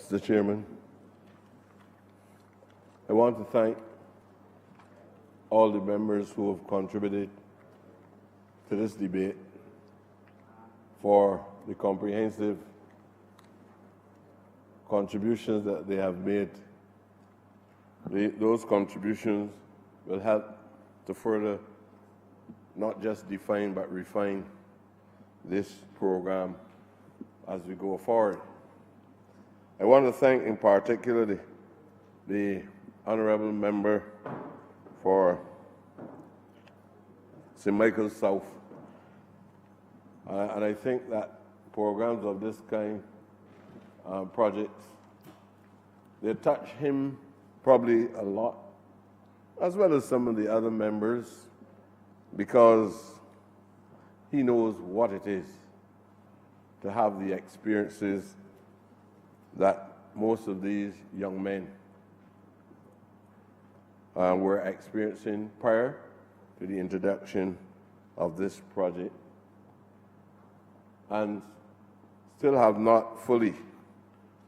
Mr. Chairman. I want to thank all the members who have contributed to this debate for the comprehensive contributions that they have made. Those contributions will help to further not just define but refine this program as we go forward. I want to thank in particular the honourable member for St. Michael South. And I think that programs of this kind, projects, they touch him probably a lot, as well as some of the other members, because he knows what it is to have the experiences that most of these young men were experiencing prior to the introduction of this project, and still have not fully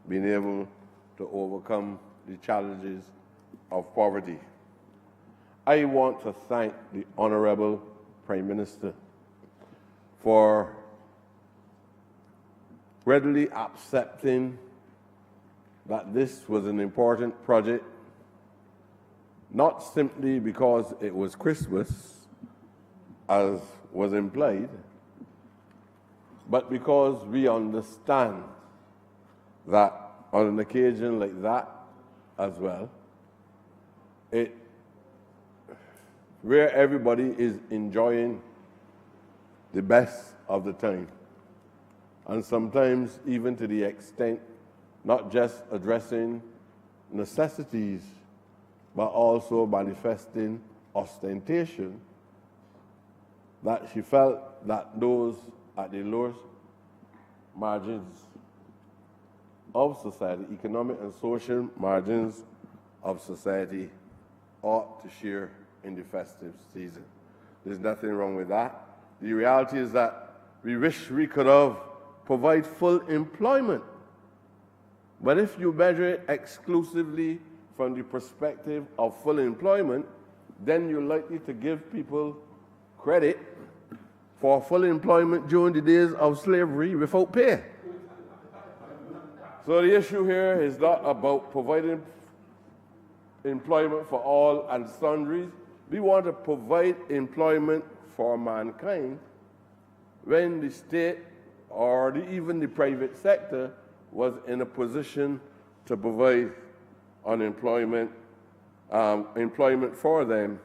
been able to overcome the challenges of poverty. I want to thank the Honourable Prime Minister for readily accepting that this was an important project, not simply because it was Christmas, as was implied, but because we understand that on an occasion like that as well, where everybody is enjoying the best of the time, and sometimes even to the extent not just addressing necessities, but also manifesting ostentation, that she felt that those at the lowest margins of society, economic and social margins of society, ought to share in the festive season. There's nothing wrong with that. The reality is that we wish we could have provided full employment. But if you measure it exclusively from the perspective of full employment, then you're likely to give people credit for full employment during the days of slavery without pay. So the issue here is not about providing employment for all and sundries. We want to provide employment for mankind when the state or even the private sector was in a position to provide employment for them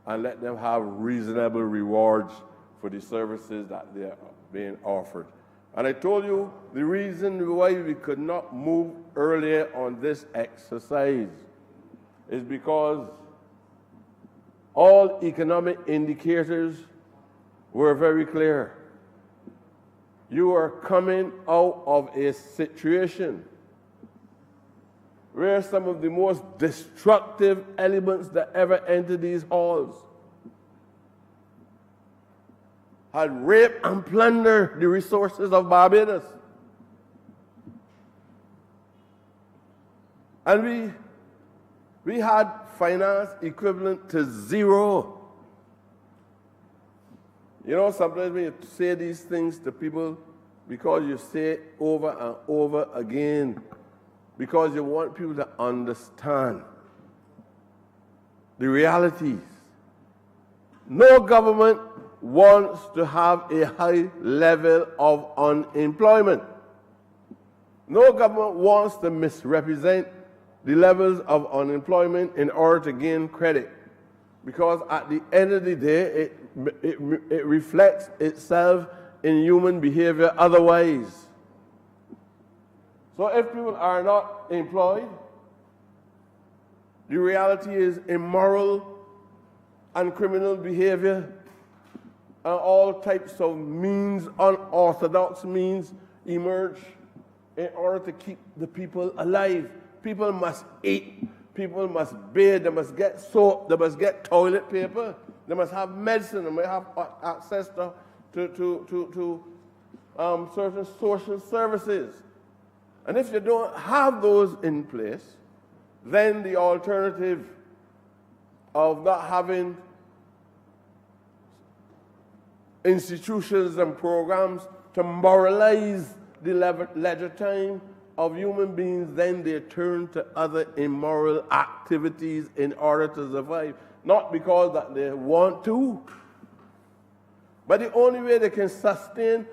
and let them have reasonable rewards for the services that they are being offered. And I told you the reason why we could not move earlier on this exercise is because all economic indicators were very clear. You are coming out of a situation where some of the most destructive elements that ever entered these halls had raped and plundered the resources of Barbados. And we had finance equivalent to zero. You know, sometimes when you say these things to people, because you say it over and over again, because you want people to understand the realities. No government wants to have a high level of unemployment. No government wants to misrepresent the levels of unemployment in order to gain credit, because at the end of the day, it reflects itself in human behavior otherwise. So if people are not employed, the reality is immoral and criminal behavior and all types of means, unorthodox means, emerge in order to keep the people alive. People must eat, people must bathe, they must get soap, they must get toilet paper, they must have medicine, they must have access to certain social services. And if you don't have those in place, then the alternative of not having institutions and programs to moralize the leisure time of human beings, then they turn to other immoral activities in order to survive. Not because that they want to, but the only way they can sustain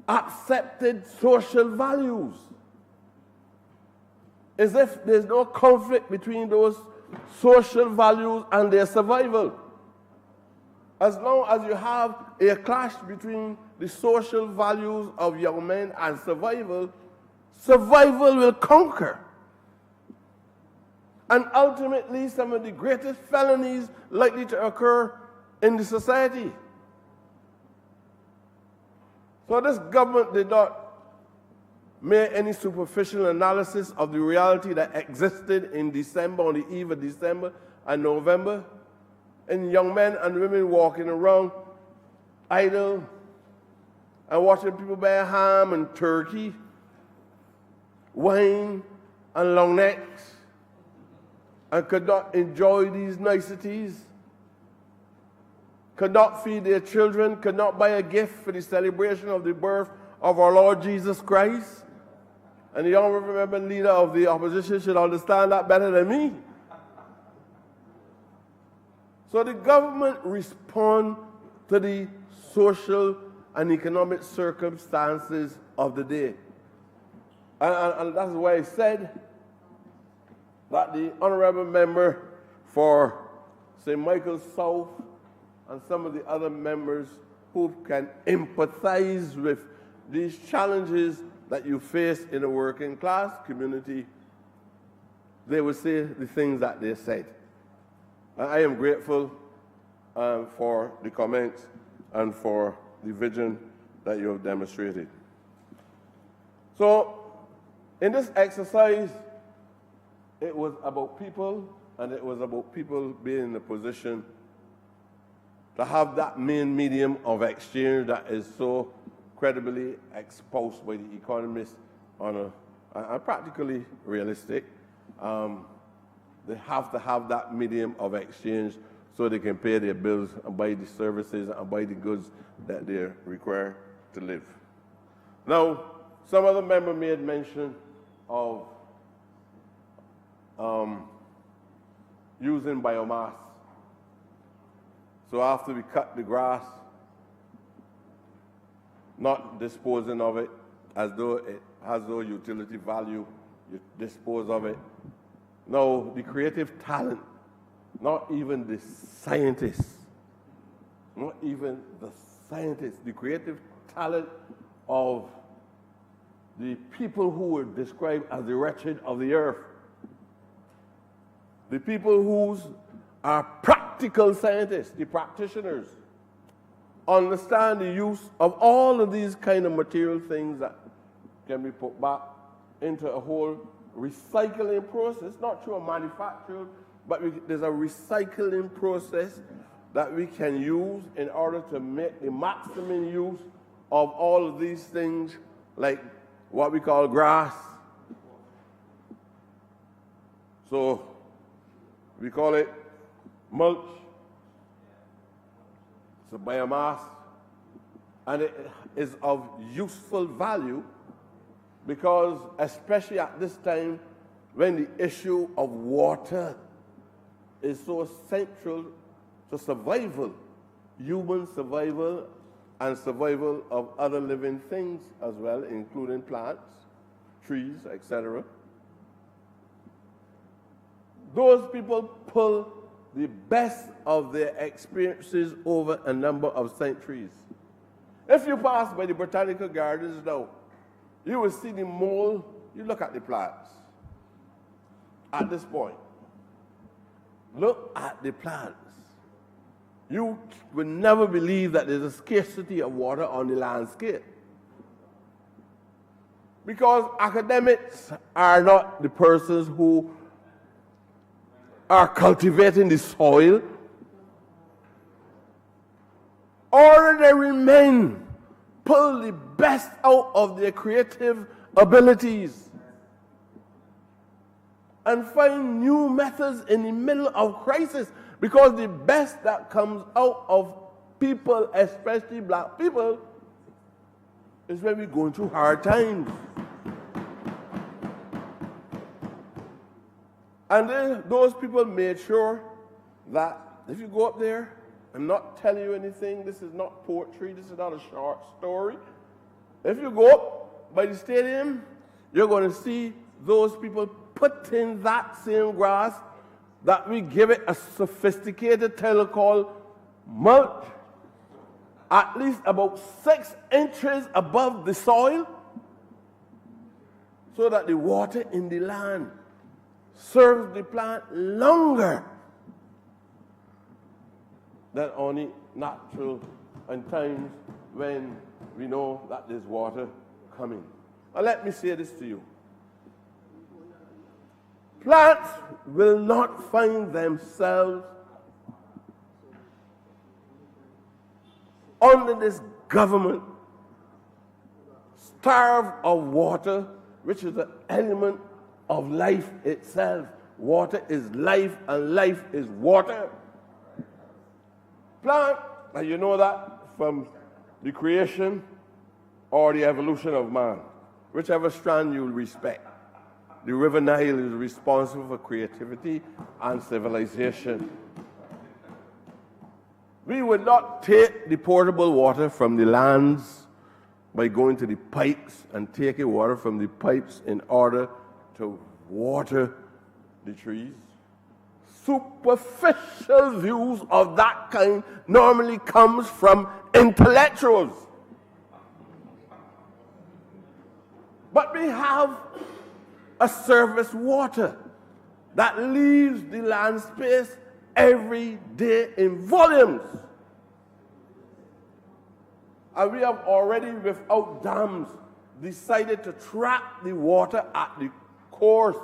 accepted social values is if there's no conflict between those social values and their survival. As long as you have a clash between the social values of young men and survival, survival will conquer. And ultimately, some of the greatest felonies likely to occur in the society. So this government did not make any superficial analysis of the reality that existed in December, on the eve of December and November, and young men and women walking around idle and watching people buy ham and turkey, wine and long necks, and could not enjoy these niceties, could not feed their children, could not buy a gift for the celebration of the birth of our Lord Jesus Christ. And the honorable member and leader of the opposition should understand that better than me. So the government respond to the social and economic circumstances of the day. And that's why I said that the honorable member for St. Michael's South and some of the other members who can empathize with these challenges that you face in a working class community, they will say the things that they said. And I am grateful for the comments and for the vision that you have demonstrated. So, in this exercise, it was about people, and it was about people being in a position to have that main medium of exchange that is so credibly exposed by the economists on a practically realistic. They have to have that medium of exchange so they can pay their bills and buy the services and buy the goods that they're required to live. Now, some other member made mention of using biomass. So after we cut the grass, not disposing of it as though it has no utility value, you dispose of it. No, the creative talent, not even the scientists, the creative talent of the people who were described as the wretched of the earth, the people who are practical scientists, the practitioners, understand the use of all of these kind of material things that can be put back into a whole recycling process, not through a manufacture, but there's a recycling process that we can use in order to make the maximum use of all of these things, like what we call grass. So we call it mulch. It's a biomass, and it is of useful value because, especially at this time when the issue of water is so central to survival, human survival and survival of other living things as well, including plants, trees, etc. Those people pull the best of their experiences over a number of centuries. If you pass by the botanical gardens now, you will see the mold. You look at the plants. At this point, look at the plants. You will never believe that there's a scarcity of water on the landscape. Because academics are not the persons who are cultivating the soil. Ordinary men pull the best out of their creative abilities and find new methods in the middle of crisis, because the best that comes out of people, especially black people, is when we're going through hard times. And those people made sure that if you go up there, I'm not telling you anything, this is not poetry, this is not a short story. If you go up by the stadium, you're going to see those people put in that same grass that we give it a sophisticated title called mulch, at least about 6 inches above the soil, so that the water in the land serves the plant longer than only natural and times when we know that there's water coming. Now let me say this to you. Plants will not find themselves under this government starved of water, which is an element of life itself. Water is life, and life is water. Plant, and you know that from the creation or the evolution of man, whichever strand you respect. The River Nile is responsible for creativity and civilization. We would not take the potable water from the lands by going to the pipes and taking water from the pipes in order to water the trees. Superficial views of that kind normally comes from intellectuals. But we have a surface water that leaves the land space every day in volumes. And we have already, without dams, decided to trap the water at the course,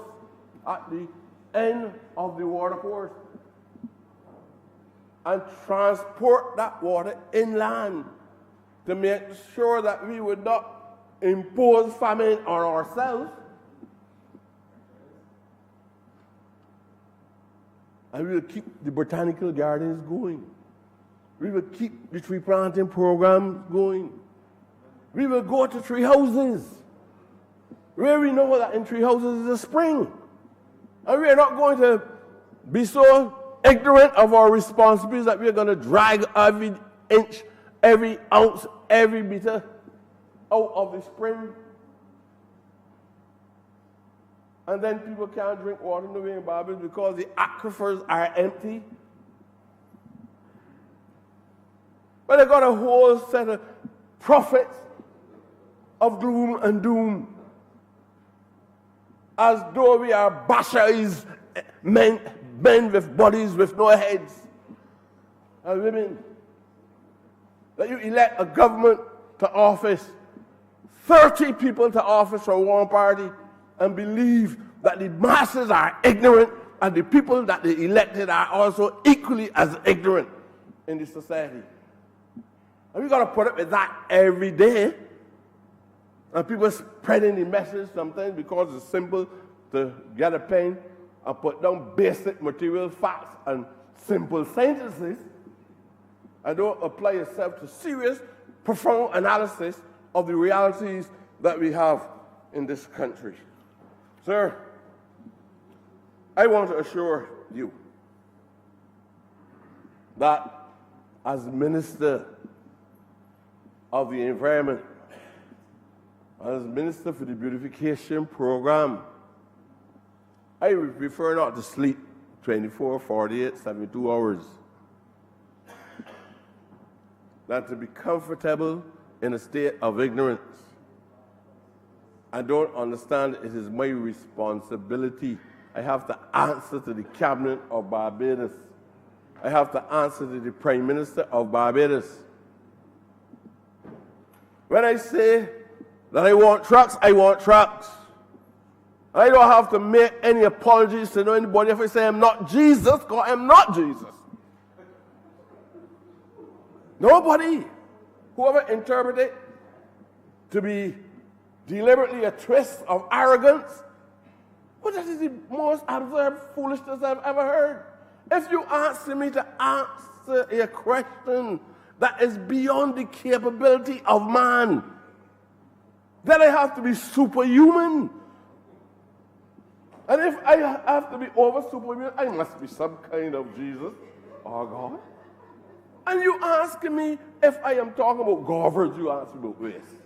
at the end of the water course, and transport that water inland to make sure that we would not impose famine on ourselves. And we will keep the botanical gardens going. We will keep the tree planting program going. We will go to tree houses, where we know that in tree houses is a spring. And we are not going to be so ignorant of our responsibilities that we are going to drag every inch, every ounce, every meter out of the spring. And then people can't drink water in the way in Barbados because the aquifers are empty. But they got a whole set of prophets of gloom and doom, as though we are Bashais, men with bodies with no heads, and women. That you elect a government to office, 30 people to office from one party, and believe that the masses are ignorant and the people that they elected are also equally as ignorant in the society. And we've got to put up with that every day. And people spreading the message sometimes because it's simple to get a pen and put down basic material facts and simple sentences, and don't apply yourself to serious, profound analysis of the realities that we have in this country. Sir, I want to assure you that as Minister of the Environment, as Minister for the Beautification Program, I would prefer not to sleep 24, 48, 72 hours than to be comfortable in a state of ignorance. I don't understand. It is my responsibility. I have to answer to the Cabinet of Barbados. I have to answer to the Prime Minister of Barbados. When I say that I want trucks, I want trucks. I don't have to make any apologies to anybody if I say I'm not Jesus, because I'm not Jesus. Nobody, whoever interpreted it to be deliberately a twist of arrogance. But that is the most absurd foolishness I've ever heard. If you ask me to answer a question that is beyond the capability of man, then I have to be superhuman. And if I have to be over superhuman, I must be some kind of Jesus or God. And you ask me if I am talking about garbage, you ask me about waste.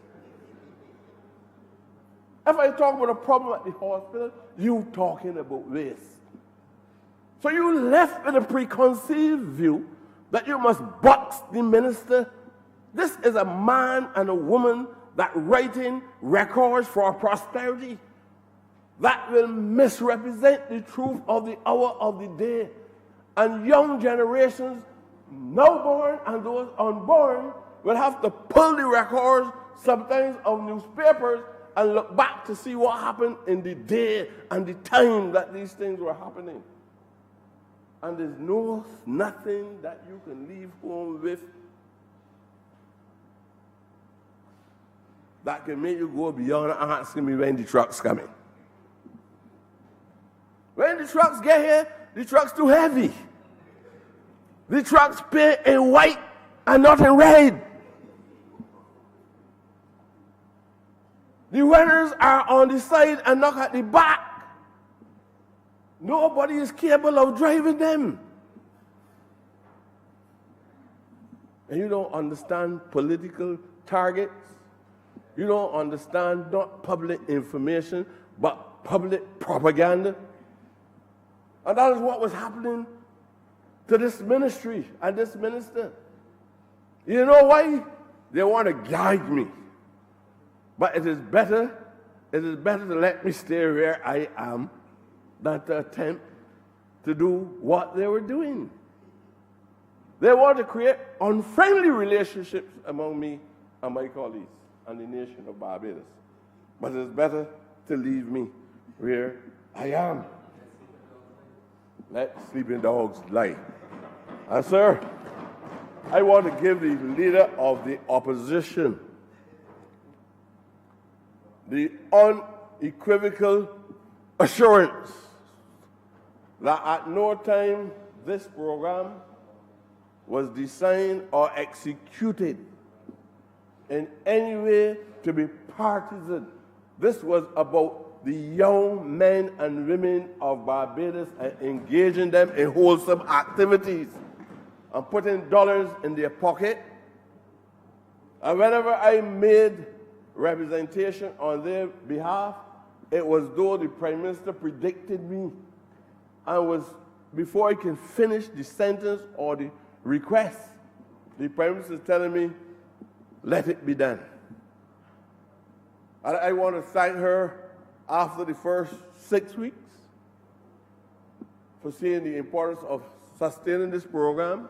If I talk about a problem at the hospital, you talking about waste. So you left with a preconceived view that you must box the minister. This is a man and a woman that writing records for prosperity that will misrepresent the truth of the hour of the day. And young generations, now born and those unborn, will have to pull the records sometimes of newspapers and look back to see what happened in the day and the time that these things were happening. And there's nothing that you can leave home with that can make you go beyond asking me when the truck's coming. When the trucks get here, the truck's too heavy. The trucks paint in white and not in red. The runners are on the side and not at the back. Nobody is capable of driving them. And you don't understand political targets. You don't understand not public information, but public propaganda. And that is what was happening to this ministry and this minister. You know why? They want to guide me. But it is better to let me stay where I am than to attempt to do what they were doing. They want to create unfriendly relationships among me and my colleagues and the nation of Barbados. But it's better to leave me where I am. Let sleeping dogs lie. And sir, I want to give the leader of the opposition the unequivocal assurance that at no time this program was designed or executed in any way to be partisan. This was about the young men and women of Barbados and engaging them in wholesome activities and putting dollars in their pocket. And whenever I made representation on their behalf, it was though the Prime Minister predicted me and was, before I can finish the sentence or the request, the Prime Minister is telling me, let it be done. And I want to thank her after the first 6 weeks for seeing the importance of sustaining this program.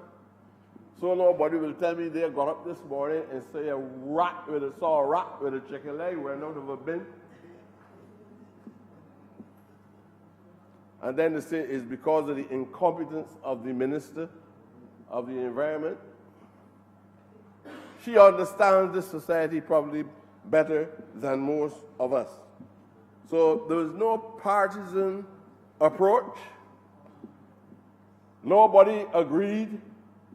So nobody will tell me they got up this morning and say saw a rat with a chicken leg where none of it been. And then they say it's because of the incompetence of the Minister of the Environment. She understands this society probably better than most of us. So there was no partisan approach. Nobody agreed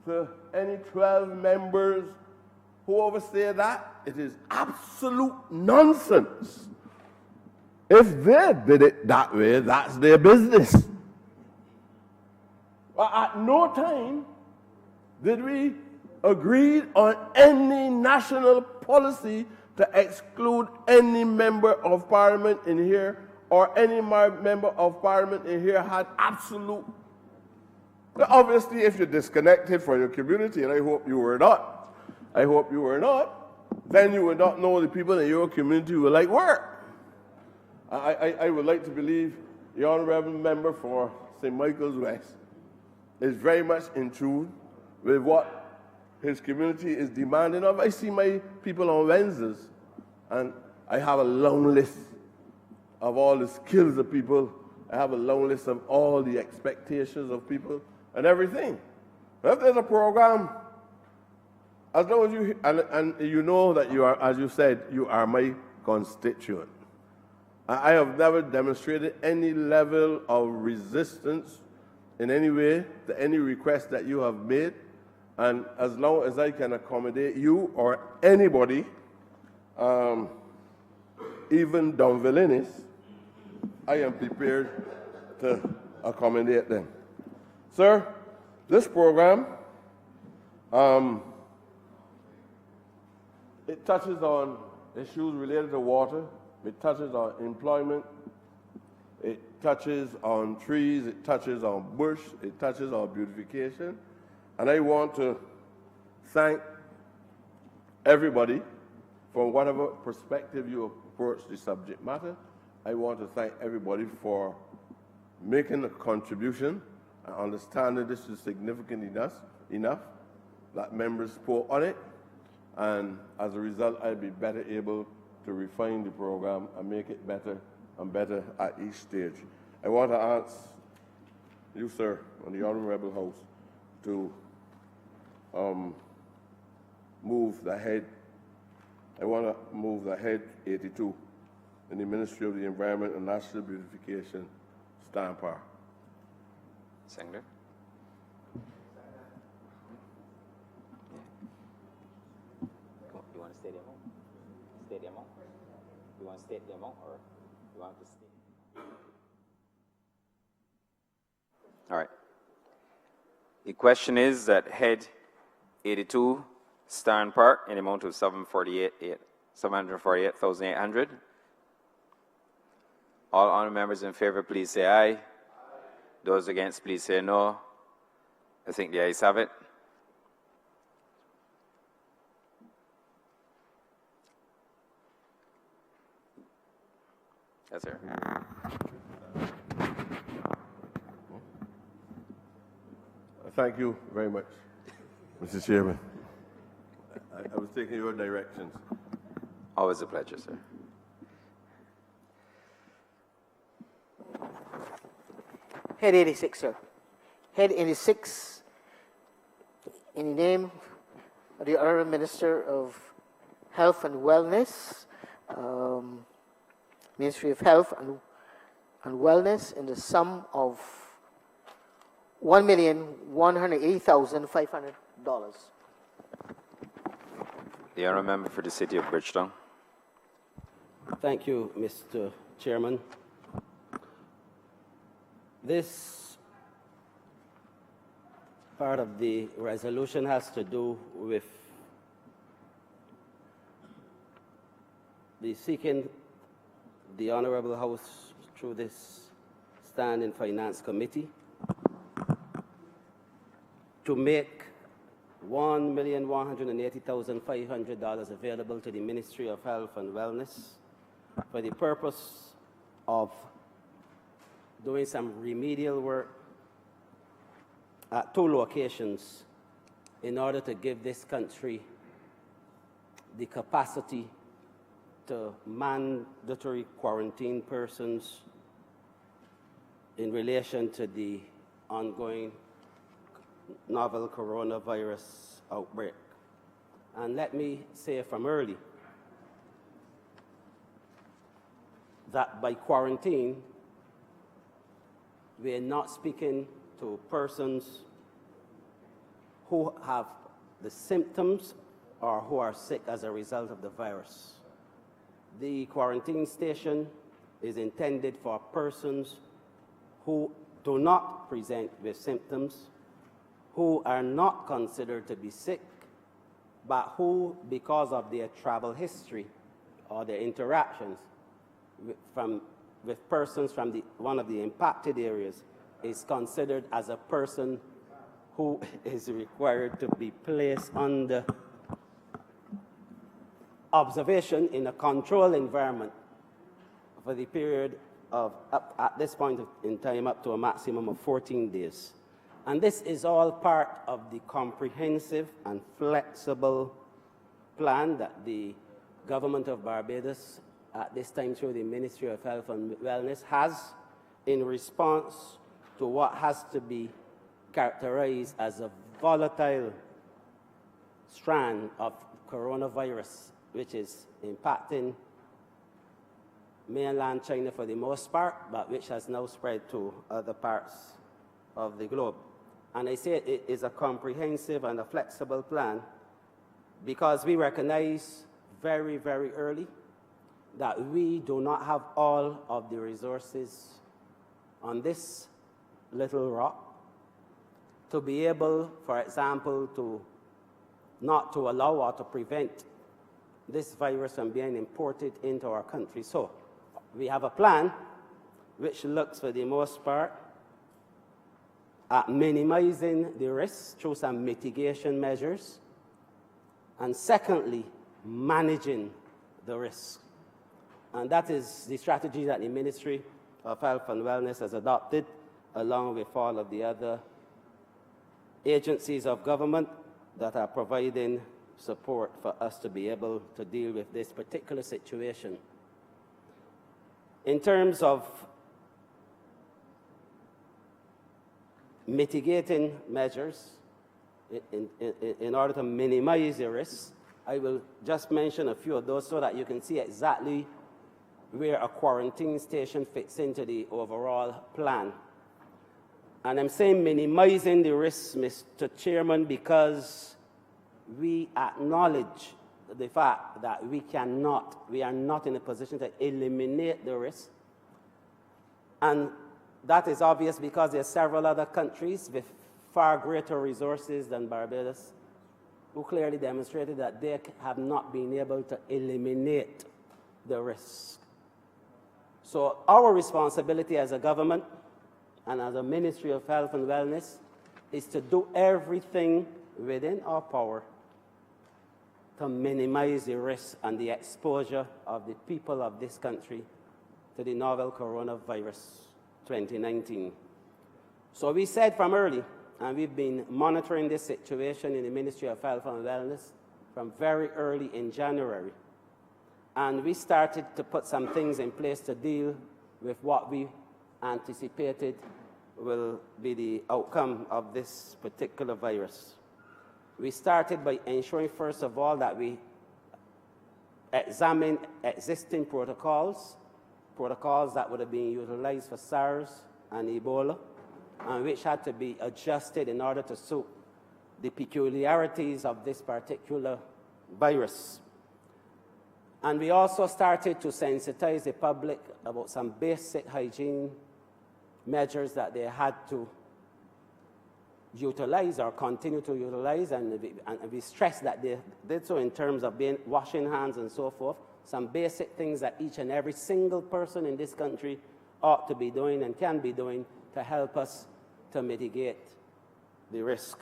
to any 12 members who oversee that. It is absolute nonsense. If they did it that way, that's their business. But at no time did we agree on any national policy to exclude any member of parliament in here, or any member of parliament in here had absolute. Obviously, if you're disconnected from your community, and I hope you were not, then you would not know the people in your community who like work. I would like to believe the honorable member for St. Michael's West is very much in tune with what his community is demanding of. I see my people on Wednesdays, and I have a long list of all the skills of people. I have a long list of all the expectations of people and everything. If there's a program, as long as you, and you know that you are, as you said, you are my constituent. I have never demonstrated any level of resistance in any way to any request that you have made, and as long as I can accommodate you or anybody, even Don Villenis, I am prepared to accommodate them. Sir, this program, it touches on issues related to water, it touches on employment, it touches on trees, it touches on bush, it touches on beautification. And I want to thank everybody from whatever perspective you approach the subject matter. I want to thank everybody for making a contribution and understanding this is significant enough that members spoke on it. And as a result, I'll be better able to refine the program and make it better and better at each stage. I want to ask you, sir, and the Honorable House to move the head. I want to move the head 82 in the Ministry of the Environment and National Beautification stand power. Senator. You want to state the amount? State the amount? You want to state the amount, or you want to state? All right. The question is that head 82 Starn Park in the amount of 748,800. All honourable members in favour, please say aye. Those against, please say no. I think the ayes have it. Yes, sir. Thank you very much, Mr. Chairman. I was taking your directions. Always a pleasure, sir. Head 86, sir. Head 86, in the name of the Honourable Minister of Health and Wellness, Ministry of Health and Wellness, in the sum of $1,180,500. The honourable member for the City of Bridgetown. Thank you, Mr. Chairman. This part of the resolution has to do with the seeking the Honourable House through this Standing Finance Committee to make $1,180,500 available to the Ministry of Health and Wellness for the purpose of doing some remedial work at 2 locations in order to give this country the capacity to mandatory quarantine persons in relation to the ongoing novel coronavirus outbreak. And let me say from early that by quarantine, we are not speaking to persons who have the symptoms or who are sick as a result of the virus. The quarantine station is intended for persons who do not present with symptoms, who are not considered to be sick, but who, because of their travel history or their interactions with persons from one of the impacted areas, is considered as a person who is required to be placed under observation in a controlled environment for the period of, at this point in time, up to a maximum of 14 days. And this is all part of the comprehensive and flexible plan that the government of Barbados, at this time through the Ministry of Health and Wellness, has in response to what has to be characterized as a volatile strand of coronavirus, which is impacting mainland China for the most part, but which has now spread to other parts of the globe. And I say it is a comprehensive and a flexible plan because we recognize very, very early that we do not have all of the resources on this little rock to be able, for example, to not to allow or to prevent this virus from being imported into our country. So we have a plan which looks, for the most part, at minimizing the risks through some mitigation measures, and secondly, managing the risk. And that is the strategy that the Ministry of Health and Wellness has adopted, along with all of the other agencies of government that are providing support for us to be able to deal with this particular situation. In terms of mitigating measures, in order to minimize the risks, I will just mention a few of those so that you can see exactly where a quarantine station fits into the overall plan. And I'm saying minimizing the risks, Mr. Chairman, because we acknowledge the fact that we are not in a position to eliminate the risk. And that is obvious because there are several other countries with far greater resources than Barbados who clearly demonstrated that they have not been able to eliminate the risk. So our responsibility as a government and as a Ministry of Health and Wellness is to do everything within our power to minimize the risk and the exposure of the people of this country to the novel coronavirus 2019. So we said from early, and we've been monitoring this situation in the Ministry of Health and Wellness from very early in January. And we started to put some things in place to deal with what we anticipated will be the outcome of this particular virus. We started by ensuring, first of all, that we examine existing protocols that would have been utilized for SARS and Ebola, and which had to be adjusted in order to suit the peculiarities of this particular virus. And we also started to sensitize the public about some basic hygiene measures that they had to utilize or continue to utilize, and we stressed that they did so in terms of washing hands and so forth, some basic things that each and every single person in this country ought to be doing and can be doing to help us to mitigate the risk.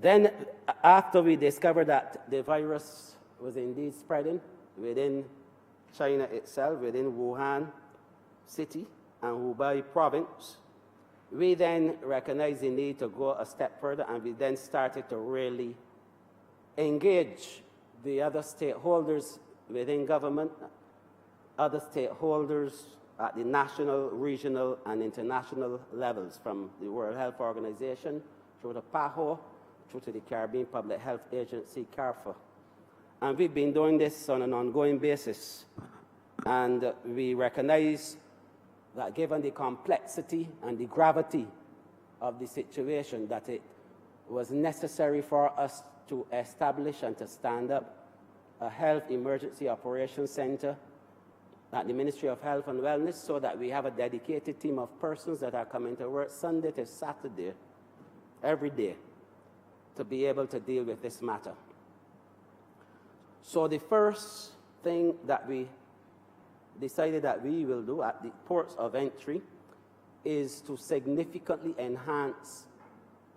Then, after we discovered that the virus was indeed spreading within China itself, within Wuhan city and Hubei province, we then recognized the need to go a step further, and we then started to really engage the other stakeholders within government, other stakeholders at the national, regional, and international levels, from the World Health Organization through to PAHO, through to the Caribbean Public Health Agency, CARPHA. And we've been doing this on an ongoing basis. And we recognize that given the complexity and the gravity of the situation, that it was necessary for us to establish and to stand up a Health Emergency Operations Center at the Ministry of Health and Wellness, so that we have a dedicated team of persons that are coming to work Sunday to Saturday, every day, to be able to deal with this matter. So the first thing that we decided that we will do at the ports of entry is to significantly enhance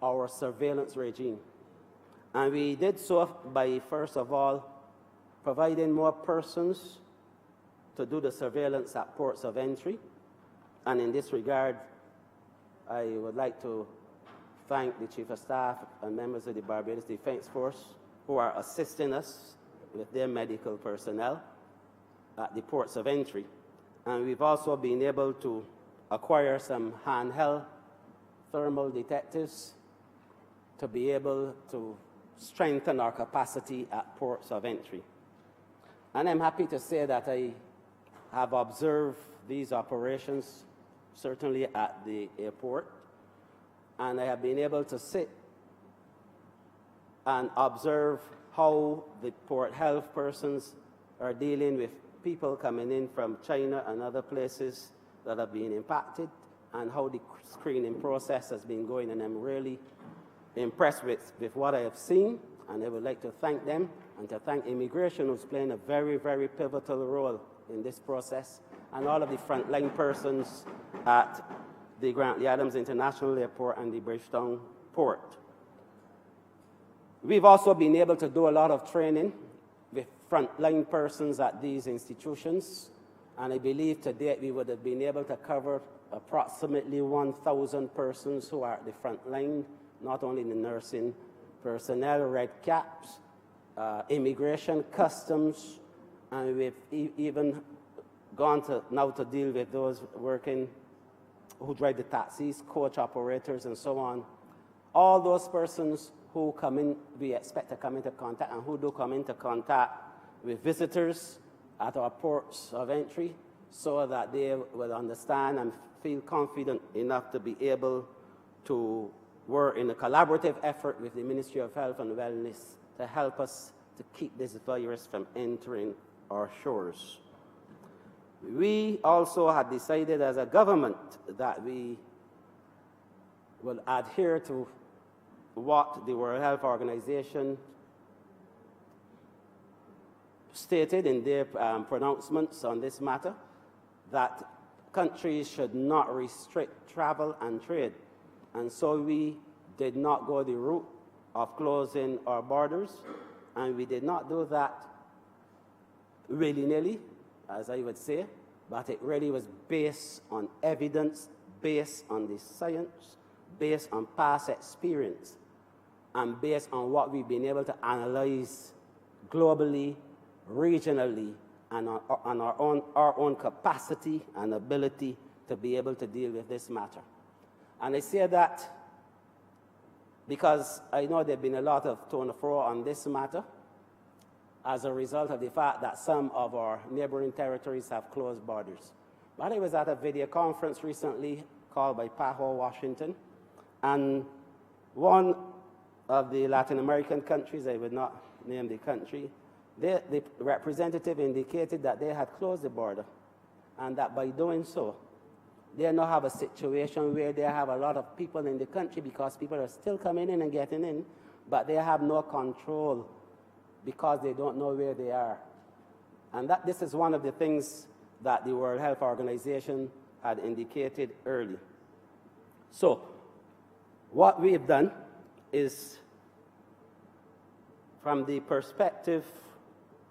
our surveillance regime. And we did so by, first of all, providing more persons to do the surveillance at ports of entry. And in this regard, I would like to thank the Chief of Staff and members of the Barbados Defense Force who are assisting us with their medical personnel at the ports of entry. And we've also been able to acquire some handheld thermal detectors to be able to strengthen our capacity at ports of entry. And I'm happy to say that I have observed these operations, certainly at the airport, and I have been able to sit and observe how the port health persons are dealing with people coming in from China and other places that have been impacted, and how the screening process has been going. And I'm really impressed with what I have seen, and I would like to thank them and to thank Immigration, who's playing a very, very pivotal role in this process, and all of the frontline persons at the Grantley Adams International Airport and the Bridgetown Port. We've also been able to do a lot of training with frontline persons at these institutions, and I believe to date we would have been able to cover approximately 1,000 persons who are at the front line, not only the nursing personnel, red caps, immigration, customs, and we've even gone to now to deal with those working who drive the taxis, coach operators, and so on. All those persons who come in, we expect to come into contact, and who do come into contact with visitors at our ports of entry, so that they will understand and feel confident enough to be able to work in a collaborative effort with the Ministry of Health and Wellness to help us to keep this virus from entering our shores. We also had decided as a government that we will adhere to what the World Health Organization stated in their pronouncements on this matter, that countries should not restrict travel and trade. And so we did not go the route of closing our borders, and we did not do that willy-nilly, as I would say, but it really was based on evidence, based on the science, based on past experience, and based on what we've been able to analyze globally, regionally, and on our own capacity and ability to be able to deal with this matter. And I say that because I know there have been a lot of to and fro on this matter as a result of the fact that some of our neighboring territories have closed borders. But I was at a video conference recently called by PAHO Washington, and one of the Latin American countries, I would not name the country, the representative indicated that they had closed the border, and that by doing so, they now have a situation where they have a lot of people in the country because people are still coming in and getting in, but they have no control because they don't know where they are. And this is one of the things that the World Health Organization had indicated early. So what we've done is, from the perspective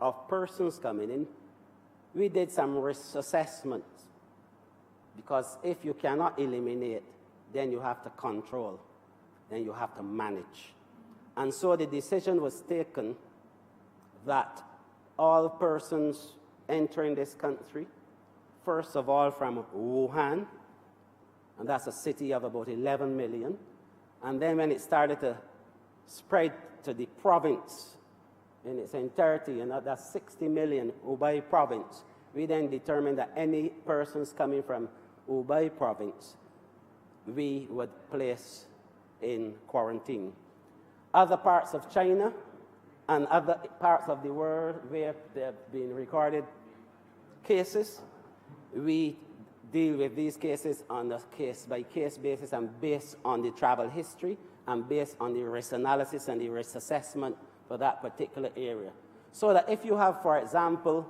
of persons coming in, we did some risk assessments, because if you cannot eliminate, then you have to control, then you have to manage. And so the decision was taken that all persons entering this country, first of all from Wuhan, and that's a city of about 11 million, and then when it started to spread to the province in its entirety, and that's 60 million, Hubei province, we then determined that any persons coming from Hubei province, we would place in quarantine. Other parts of China and other parts of the world where there have been recorded cases, we deal with these cases on a case-by-case basis and based on the travel history and based on the risk analysis and the risk assessment for that particular area. So that if you have, for example,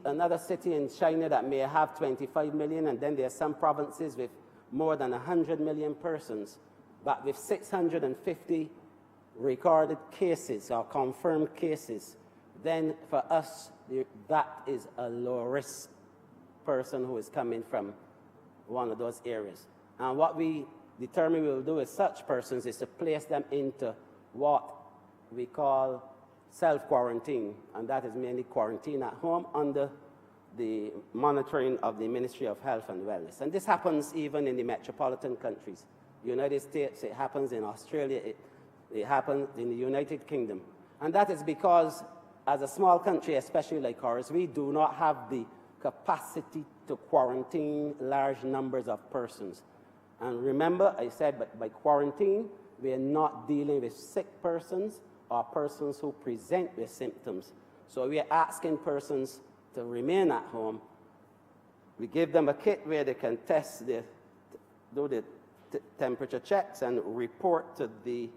another city in China that may have 25 million, and then there are some provinces with more than 100 million persons, but with 650 recorded cases or confirmed cases, then for us, that is a low-risk person who is coming from one of those areas. And what we determine we will do with such persons is to place them into what we call self-quarantine, and that is mainly quarantine at home under the monitoring of the Ministry of Health and Wellness. And this happens even in the metropolitan countries. United States, it happens in Australia, it happens in the United Kingdom. And that is because as a small country, especially like ours, we do not have the capacity to quarantine large numbers of persons. And remember, I said, but by quarantine, we are not dealing with sick persons or persons who present with symptoms. So we are asking persons to remain at home. We give them a kit where they can do the temperature checks and report to the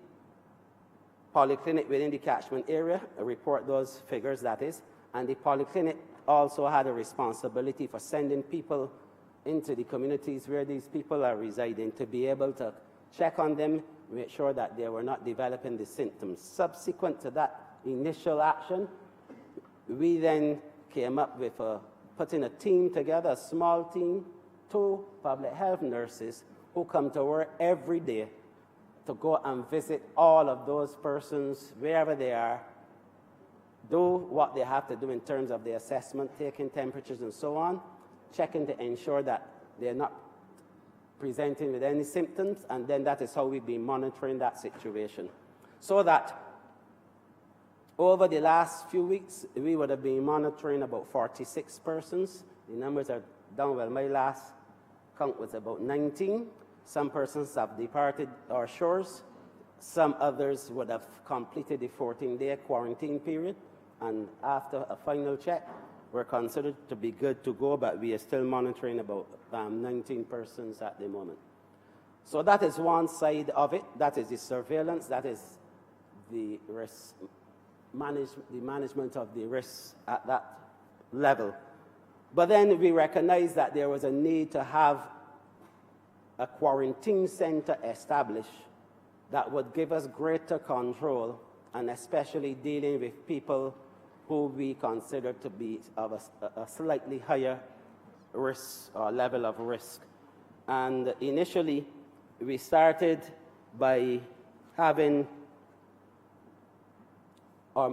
polyclinic within the catchment area, report those figures, that is. And the polyclinic also had a responsibility for sending people into the communities where these people are residing to be able to check on them, make sure that they were not developing the symptoms. Subsequent to that initial action, we then came up with putting a team together, a small team, 2 public health nurses who come to work every day to go and visit all of those persons wherever they are, do what they have to do in terms of the assessment, taking temperatures and so on, checking to ensure that they're not presenting with any symptoms, and then that is how we've been monitoring that situation. So that over the last few weeks, we would have been monitoring about 46 persons. The numbers are down. Well, my last count was about 19. Some persons have departed our shores. Some others would have completed the 14-day quarantine period. And after a final check, we're considered to be good to go, but we are still monitoring about 19 persons at the moment. So that is one side of it. That is the surveillance. That is the risk management of the risks at that level. But then we recognized that there was a need to have a quarantine center established that would give us greater control, and especially dealing with people who we consider to be of a slightly higher risk or level of risk. And initially, we started by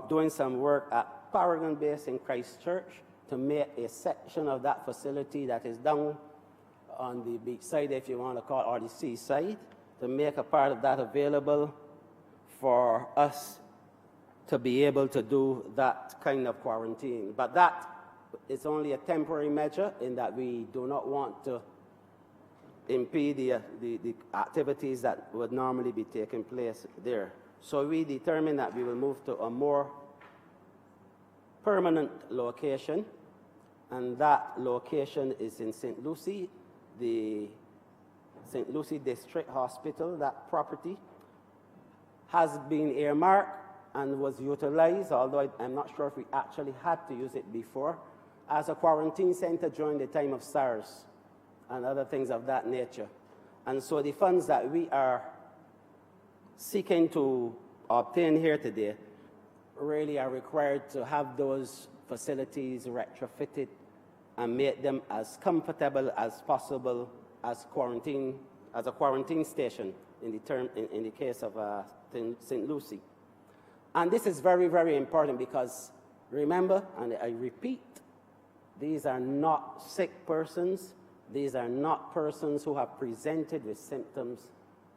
doing some work at Paragon Base in Christchurch to make a section of that facility that is down on the beach side, if you want to call it, or the seaside, to make a part of that available for us to be able to do that kind of quarantine. But that is only a temporary measure in that we do not want to impede the activities that would normally be taking place there. So we determined that we will move to a more permanent location, and that location is in St. Lucie, the St. Lucie District Hospital. That property has been earmarked and was utilized, although I'm not sure if we actually had to use it before, as a quarantine center during the time of SARS and other things of that nature. And so the funds that we are seeking to obtain here today really are required to have those facilities retrofitted and make them as comfortable as possible as a quarantine station in the case of St. Lucie. And this is very, very important because remember, and I repeat, these are not sick persons. These are not persons who have presented with symptoms.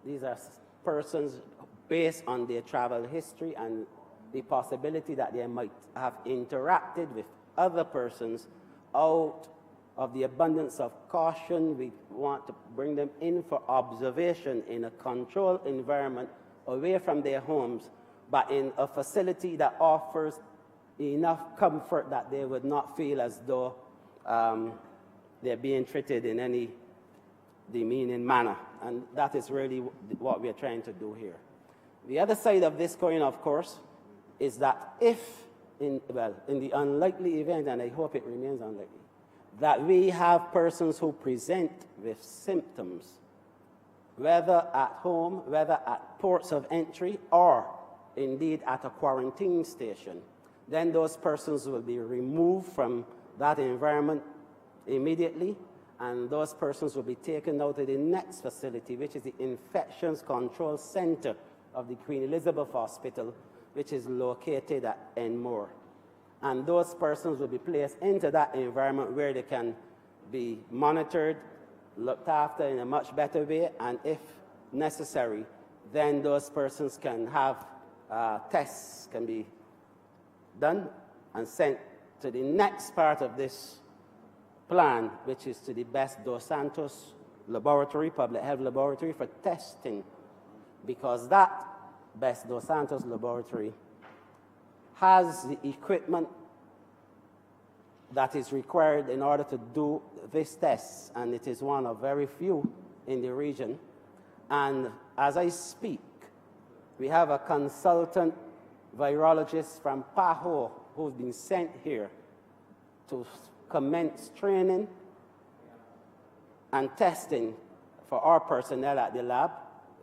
These are persons based on their travel history and the possibility that they might have interacted with other persons. Out of the abundance of caution, we want to bring them in for observation in a controlled environment away from their homes, but in a facility that offers enough comfort that they would not feel as though they're being treated in any demeaning manner. And that is really what we're trying to do here. The other side of this coin, of course, is that if, in the unlikely event, and I hope it remains unlikely, that we have persons who present with symptoms, whether at home, whether at ports of entry, or indeed at a quarantine station, then those persons will be removed from that environment immediately, and those persons will be taken out to the next facility, which is the Infections Control Center of the Queen Elizabeth Hospital, which is located at Enmore. And those persons will be placed into that environment where they can be monitored, looked after in a much better way, and if necessary, then those persons can have tests can be done and sent to the next part of this plan, which is to the Best Dos Santos Laboratory, Public Health Laboratory, for testing, because that Best Dos Santos Laboratory has the equipment that is required in order to do this test, and it is one of very few in the region. And as I speak, we have a consultant virologist from PAHO who's been sent here to commence training and testing for our personnel at the lab.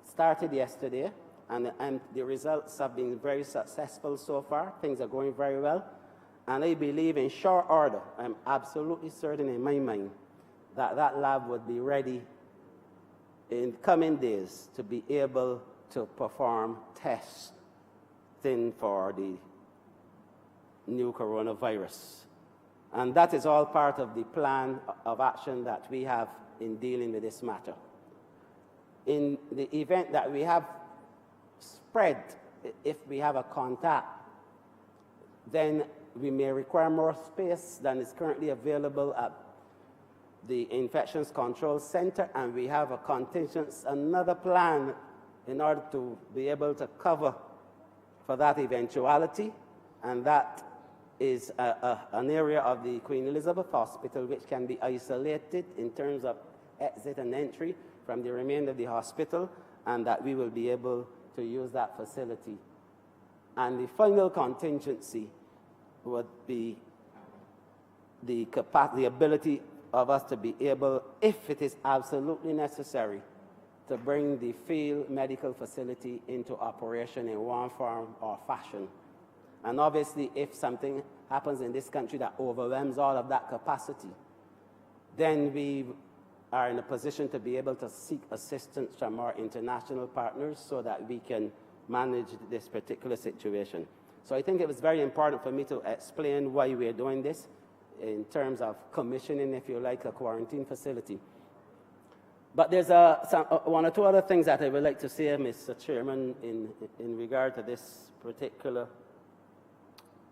It started yesterday, and the results have been very successful so far. Things are going very well. And I believe in short order, I'm absolutely certain in my mind that that lab would be ready in coming days to be able to perform testing for the new coronavirus. And that is all part of the plan of action that we have in dealing with this matter. In the event that we have spread, if we have a contact, then we may require more space than is currently available at the Infections Control Center, and we have a contingency, another plan in order to be able to cover for that eventuality, and that is an area of the Queen Elizabeth Hospital which can be isolated in terms of exit and entry from the remainder of the hospital, and that we will be able to use that facility. And the final contingency would be the ability of us to be able, if it is absolutely necessary, to bring the field medical facility into operation in one form or fashion. And obviously, if something happens in this country that overwhelms all of that capacity, then we are in a position to be able to seek assistance from our international partners so that we can manage this particular situation. So I think it was very important for me to explain why we're doing this in terms of commissioning, if you like, a quarantine facility. But there's one or two other things that I would like to say, Mr. Chairman, in regard to this particular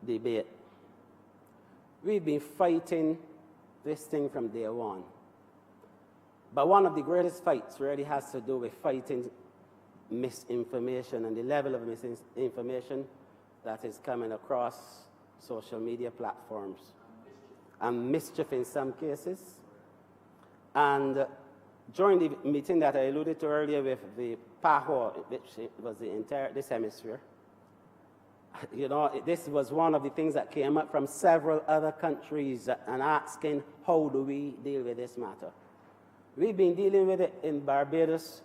debate. We've been fighting this thing from day one. But one of the greatest fights really has to do with fighting misinformation and the level of misinformation that is coming across social media platforms, and mischief in some cases. And during the meeting that I alluded to earlier with the PAHO, which was this hemisphere, you know, this was one of the things that came up from several other countries and asking, how do we deal with this matter? We've been dealing with it in Barbados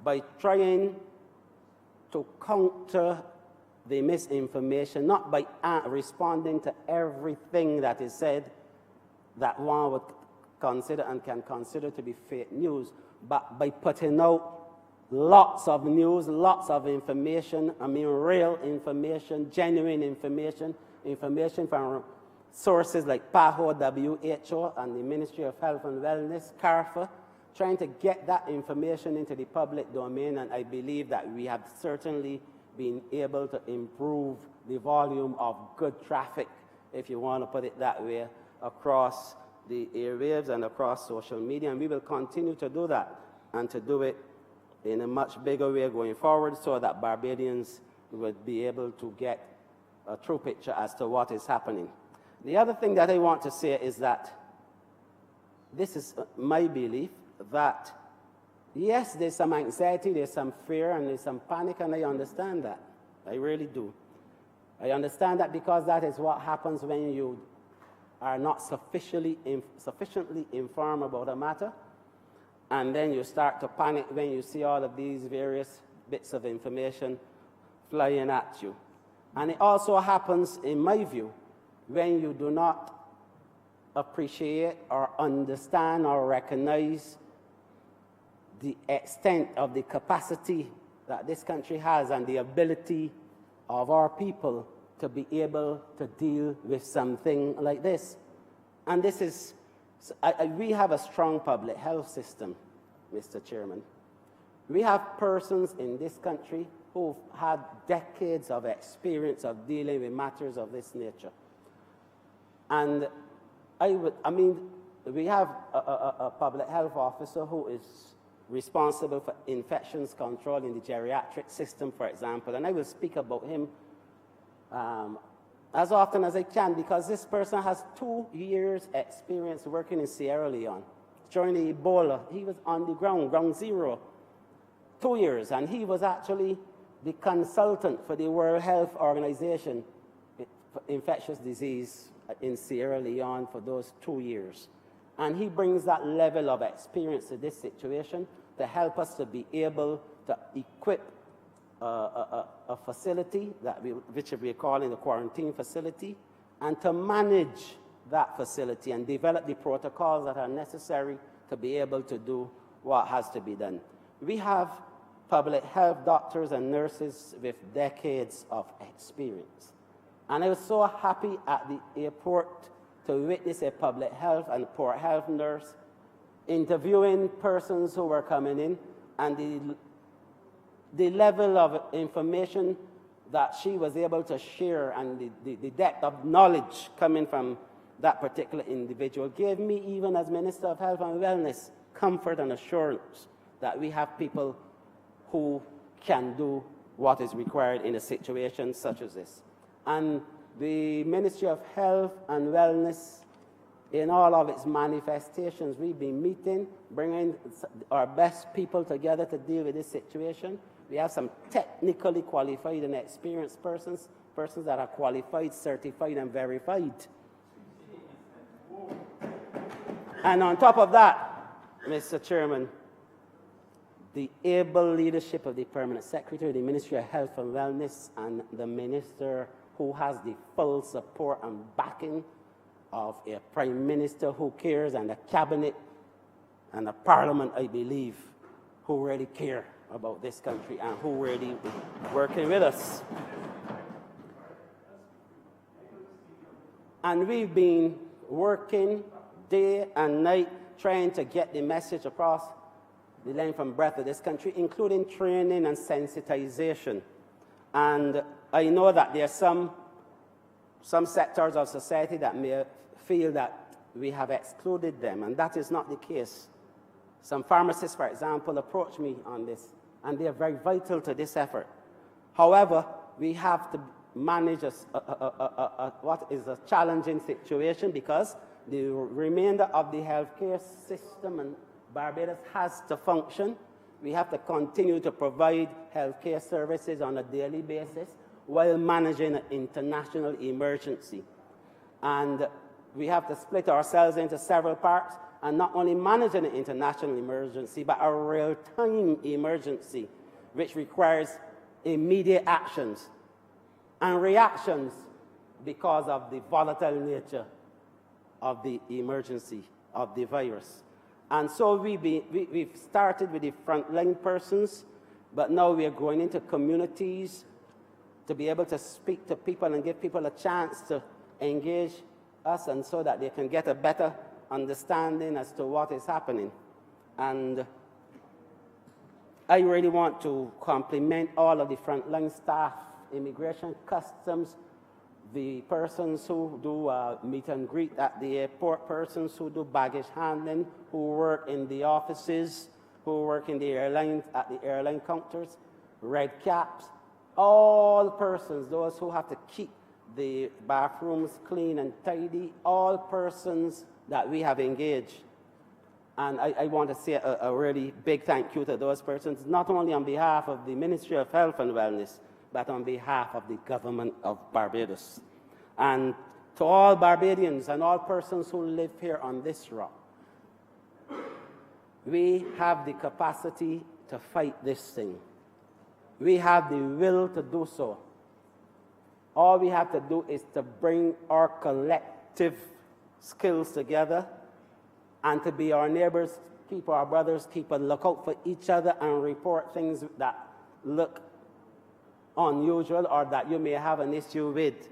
by trying to counter the misinformation, not by responding to everything that is said that one would consider and can consider to be fake news, but by putting out lots of news, lots of information, I mean real information, genuine information, information from sources like PAHO, WHO, and the Ministry of Health and Wellness, CARFA, trying to get that information into the public domain, and I believe that we have certainly been able to improve the volume of good traffic, if you want to put it that way, across the airwaves and across social media, and we will continue to do that, and to do it in a much bigger way going forward so that Barbadians would be able to get a true picture as to what is happening. The other thing that I want to say is that this is my belief that, yes, there's some anxiety, there's some fear, and there's some panic, and I understand that. I really do. I understand that because that is what happens when you are not sufficiently informed about a matter, and then you start to panic when you see all of these various bits of information flying at you. And it also happens, in my view, when you do not appreciate or understand or recognize the extent of the capacity that this country has and the ability of our people to be able to deal with something like this. And this is, we have a strong public health system, Mr. Chairman. We have persons in this country who've had decades of experience of dealing with matters of this nature. And we have a public health officer who is responsible for infections control in the geriatric system, for example, and I will speak about him as often as I can, because this person has 2 years experience working in Sierra Leone. During the Ebola, he was on the ground zero, 2 years, and he was actually the consultant for the World Health Organization for infectious disease in Sierra Leone for those 2 years. And he brings that level of experience to this situation to help us to be able to equip a facility which we are calling the quarantine facility, and to manage that facility and develop the protocols that are necessary to be able to do what has to be done. We have public health doctors and nurses with decades of experience. And I was so happy at the airport to witness a public health and port health nurse interviewing persons who were coming in, and the level of information that she was able to share and the depth of knowledge coming from that particular individual gave me, even as Minister of Health and Wellness, comfort and assurance that we have people who can do what is required in a situation such as this. And the Ministry of Health and Wellness, in all of its manifestations, we've been meeting, bringing our best people together to deal with this situation. We have some technically qualified and experienced persons that are qualified, certified, and verified. And on top of that, Mr. Chairman, the able leadership of the Permanent Secretary, the Ministry of Health and Wellness, and the Minister who has the full support and backing of a Prime Minister who cares, and a Cabinet and a Parliament, I believe, who really care about this country and who really working with us. And we've been working day and night trying to get the message across the length and breadth of this country, including training and sensitization. And I know that there are some sectors of society that may feel that we have excluded them, and that is not the case. Some pharmacists, for example, approach me on this, and they are very vital to this effort. However, we have to manage what is a challenging situation, because the remainder of the healthcare system in Barbados has to function. We have to continue to provide healthcare services on a daily basis while managing an international emergency. And we have to split ourselves into several parts, and not only managing an international emergency, but a real-time emergency, which requires immediate actions and reactions because of the volatile nature of the emergency of the virus. And so we've started with the frontline persons, but now we are going into communities to be able to speak to people and give people a chance to engage us, and so that they can get a better understanding as to what is happening. And I really want to compliment all of the frontline staff, immigration, customs, the persons who do meet and greet at the airport, persons who do baggage handling, who work in the offices, who work in the airlines, at the airline counters, red caps, all persons, those who have to keep the bathrooms clean and tidy, all persons that we have engaged. And I want to say a really big thank you to those persons, not only on behalf of the Ministry of Health and Wellness, but on behalf of the government of Barbados. And to all Barbadians and all persons who live here on this rock, we have the capacity to fight this thing. We have the will to do so. All we have to do is to bring our collective skills together and to be our neighbors, keep our brothers, keep a lookout for each other, and report things that look unusual or that you may have an issue with.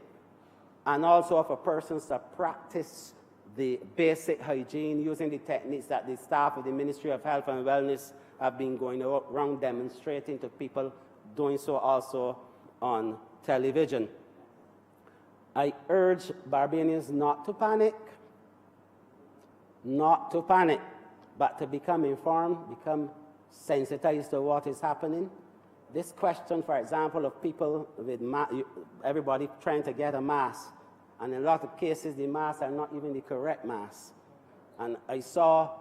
And also for persons to practice the basic hygiene using the techniques that the staff of the Ministry of Health and Wellness have been going around demonstrating to people, doing so also on television. I urge Barbadians not to panic, but to become informed, become sensitized to what is happening. This question, for example, of people with everybody trying to get a mask, and in a lot of cases, the masks are not even the correct masks. And I saw,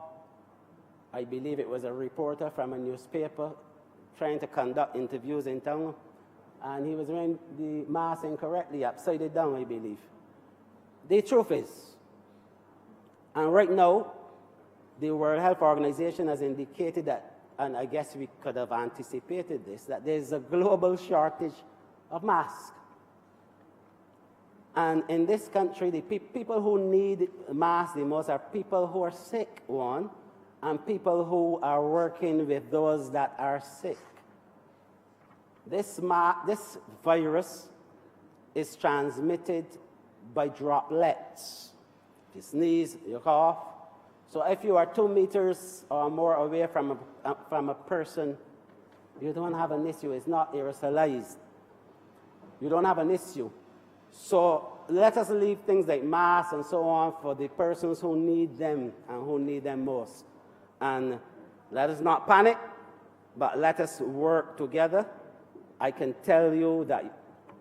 I believe it was a reporter from a newspaper trying to conduct interviews in town, and he was wearing the mask incorrectly, upside it down, I believe. The truth is, and right now, the World Health Organization has indicated that, and I guess we could have anticipated this, that there's a global shortage of masks. And in this country, the people who need masks the most are people who are sick, one, and people who are working with those that are sick. This virus is transmitted by droplets. You sneeze, you cough. So if you are 2 meters or more away from a person, you don't have an issue. It's not aerosolized. You don't have an issue. So let us leave things like masks and so on for the persons who need them and who need them most. And let us not panic, but let us work together. I can tell you that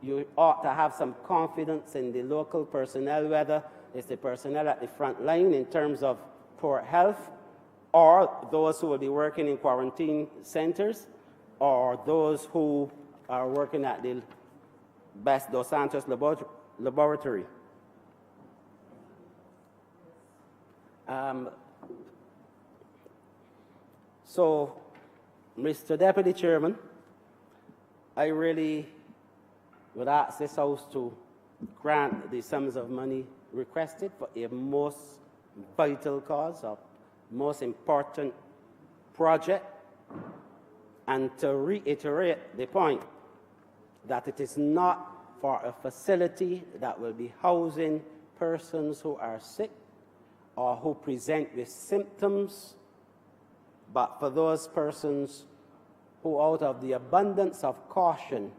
you ought to have some confidence in the local personnel, whether it's the personnel at the front line in terms of poor health, or those who will be working in quarantine centers, or those who are working at the Best Dos Santos laboratory. So, Mr. Deputy Chairman, I really would ask this House to grant the sums of money requested for a most vital cause, or most important project, and to reiterate the point that it is not for a facility that will be housing persons who are sick or who present with symptoms, but for those persons who, out of the abundance of caution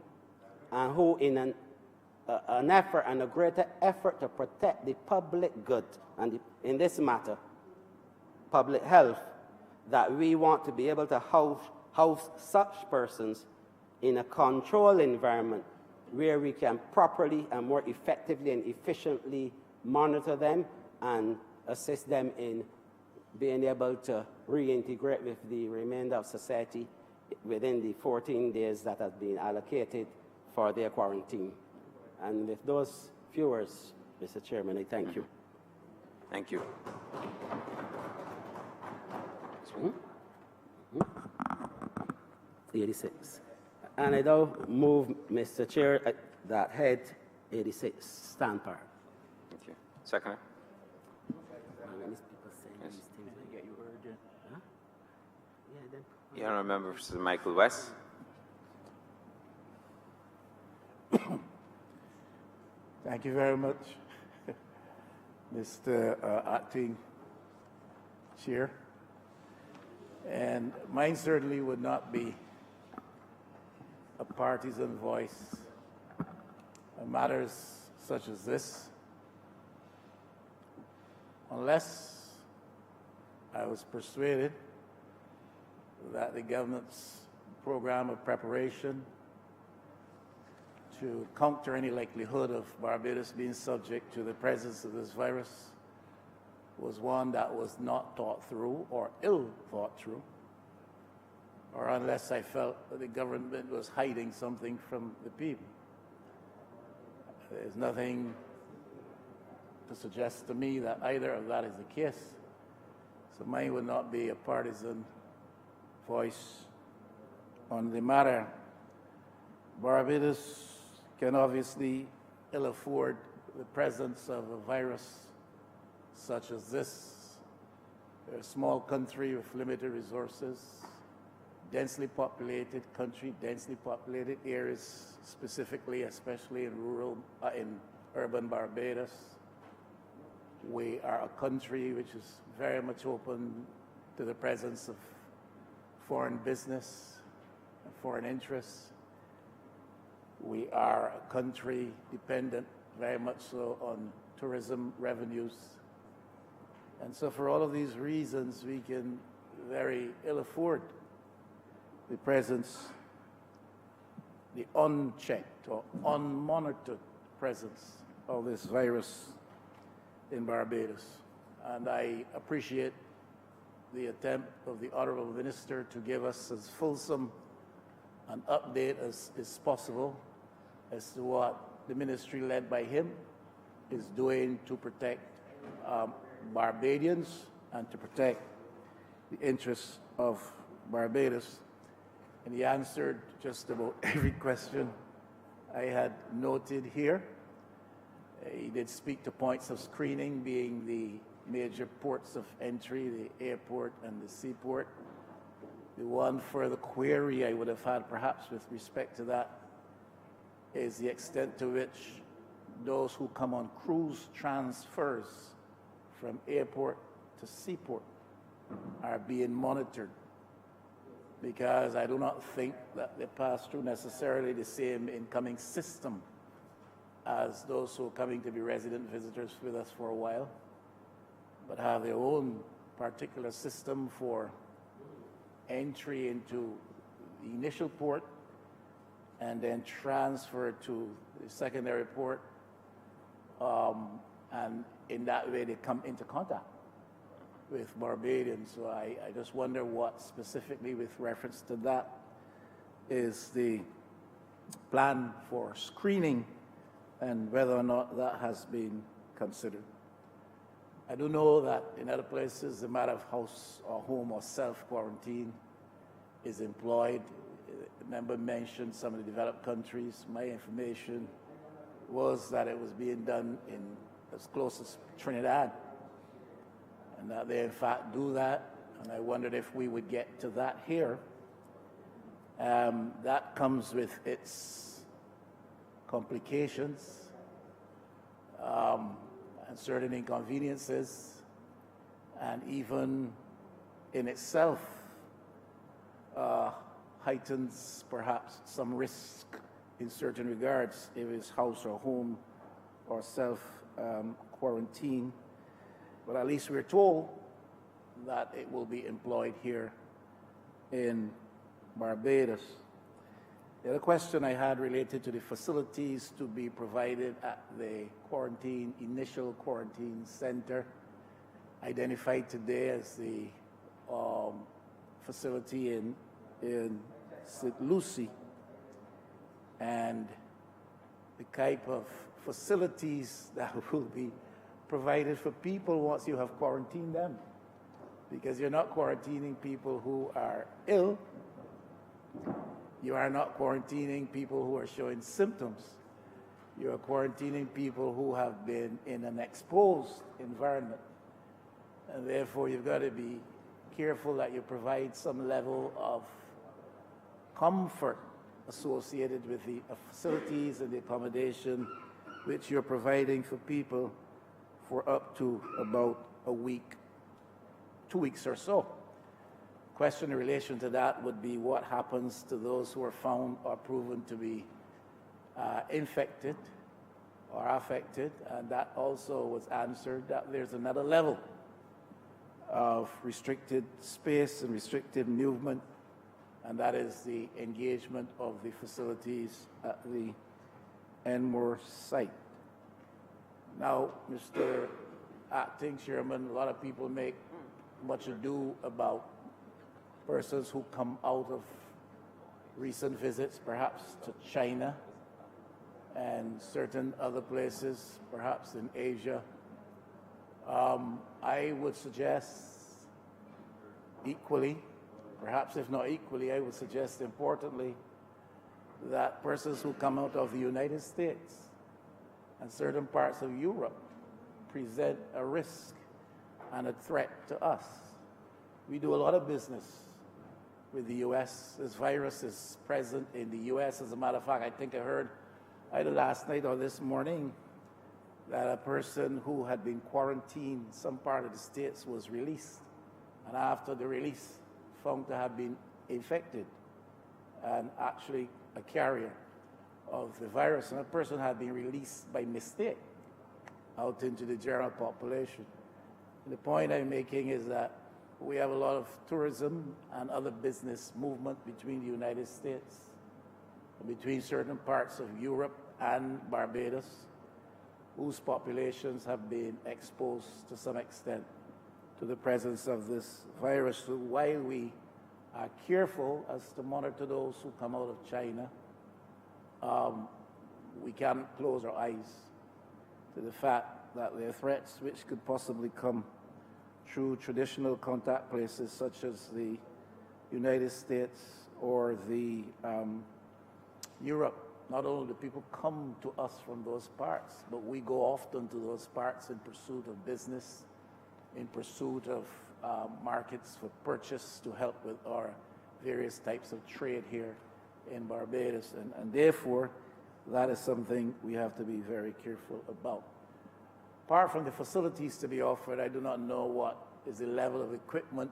and who in an effort and a greater effort to protect the public good, and in this matter, public health, that we want to be able to house such persons in a controlled environment where we can properly and more effectively and efficiently monitor them and assist them in being able to reintegrate with the remainder of society within the 14 days that has been allocated for their quarantine. And with those few words, Mr. Chairman, I thank you. Thank you. 86. And I now move, Mr. Chair, that head 86, stand par. Thank you. Second. Honourable Member for Sir Michael West. Thank you very much, Mr. Acting Chair. And mine certainly would not be a partisan voice on matters such as this, unless I was persuaded that the government's program of preparation to counter any likelihood of Barbados being subject to the presence of this virus was one that was not thought through or ill thought through, or unless I felt that the government was hiding something from the people. There's nothing to suggest to me that either of that is the case. So mine would not be a partisan voice on the matter. Barbados can obviously ill afford the presence of a virus such as this. We're a small country with limited resources, densely populated country, densely populated areas, specifically, especially in urban Barbados. We are a country which is very much open to the presence of foreign business and foreign interests. We are a country dependent very much so on tourism revenues. And so for all of these reasons, we can very ill afford the presence, the unchecked or unmonitored presence of this virus in Barbados. And I appreciate the attempt of the Honourable Minister to give us as fulsome an update as is possible as to what the ministry led by him is doing to protect Barbadians and to protect the interests of Barbados. And he answered just about every question I had noted here. He did speak to points of screening being the major ports of entry, the airport and the seaport. The one further query I would have had perhaps with respect to that is the extent to which those who come on cruise transfers from airport to seaport are being monitored, because I do not think that they pass through necessarily the same incoming system as those who are coming to be resident visitors with us for a while, but have their own particular system for entry into the initial port and then transfer to the secondary port, and in that way they come into contact with Barbadians. So I just wonder what specifically with reference to that is the plan for screening and whether or not that has been considered. I do know that in other places the matter of house or home or self-quarantine is employed. The member mentioned some of the developed countries. My information was that it was being done in as close as Trinidad, and that they in fact do that. And I wondered if we would get to that here. That comes with its complications and certain inconveniences, and even in itself heightens perhaps some risk in certain regards if it's house or home or self-quarantine. But at least we're told that it will be employed here in Barbados. The other question I had related to the facilities to be provided at the initial quarantine center, identified today as the facility in St. Lucie, and the type of facilities that will be provided for people once you have quarantined them. Because you're not quarantining people who are ill, you are not quarantining people who are showing symptoms. You are quarantining people who have been in an exposed environment. And therefore, you've got to be careful that you provide some level of comfort associated with the facilities and the accommodation which you're providing for people for up to about a week, 2 weeks or so. Question in relation to that would be what happens to those who are found or proven to be infected or affected, and that also was answered that there's another level of restricted space and restricted movement, and that is the engagement of the facilities at the Enmore site. Now, Mr. Acting Chairman, a lot of people make much ado about persons who come out of recent visits, perhaps to China and certain other places, perhaps in Asia. I would suggest equally, perhaps if not equally, I would suggest importantly, that persons who come out of the United States and certain parts of Europe present a risk and a threat to us. We do a lot of business with the U.S. This virus is present in the U.S. As a matter of fact, I think I heard either last night or this morning that a person who had been quarantined in some part of the States was released, and after the release found to have been infected and actually a carrier of the virus, and a person had been released by mistake out into the general population. And the point I'm making is that we have a lot of tourism and other business movement between the United States, and between certain parts of Europe and Barbados, whose populations have been exposed to some extent to the presence of this virus. So while we are careful as to monitor those who come out of China, we can't close our eyes to the fact that there are threats which could possibly come through traditional contact places such as the United States or the Europe. Not only do people come to us from those parts, but we go often to those parts in pursuit of business, in pursuit of markets for purchase to help with our various types of trade here in Barbados. And therefore, that is something we have to be very careful about. Apart from the facilities to be offered, I do not know what is the level of equipment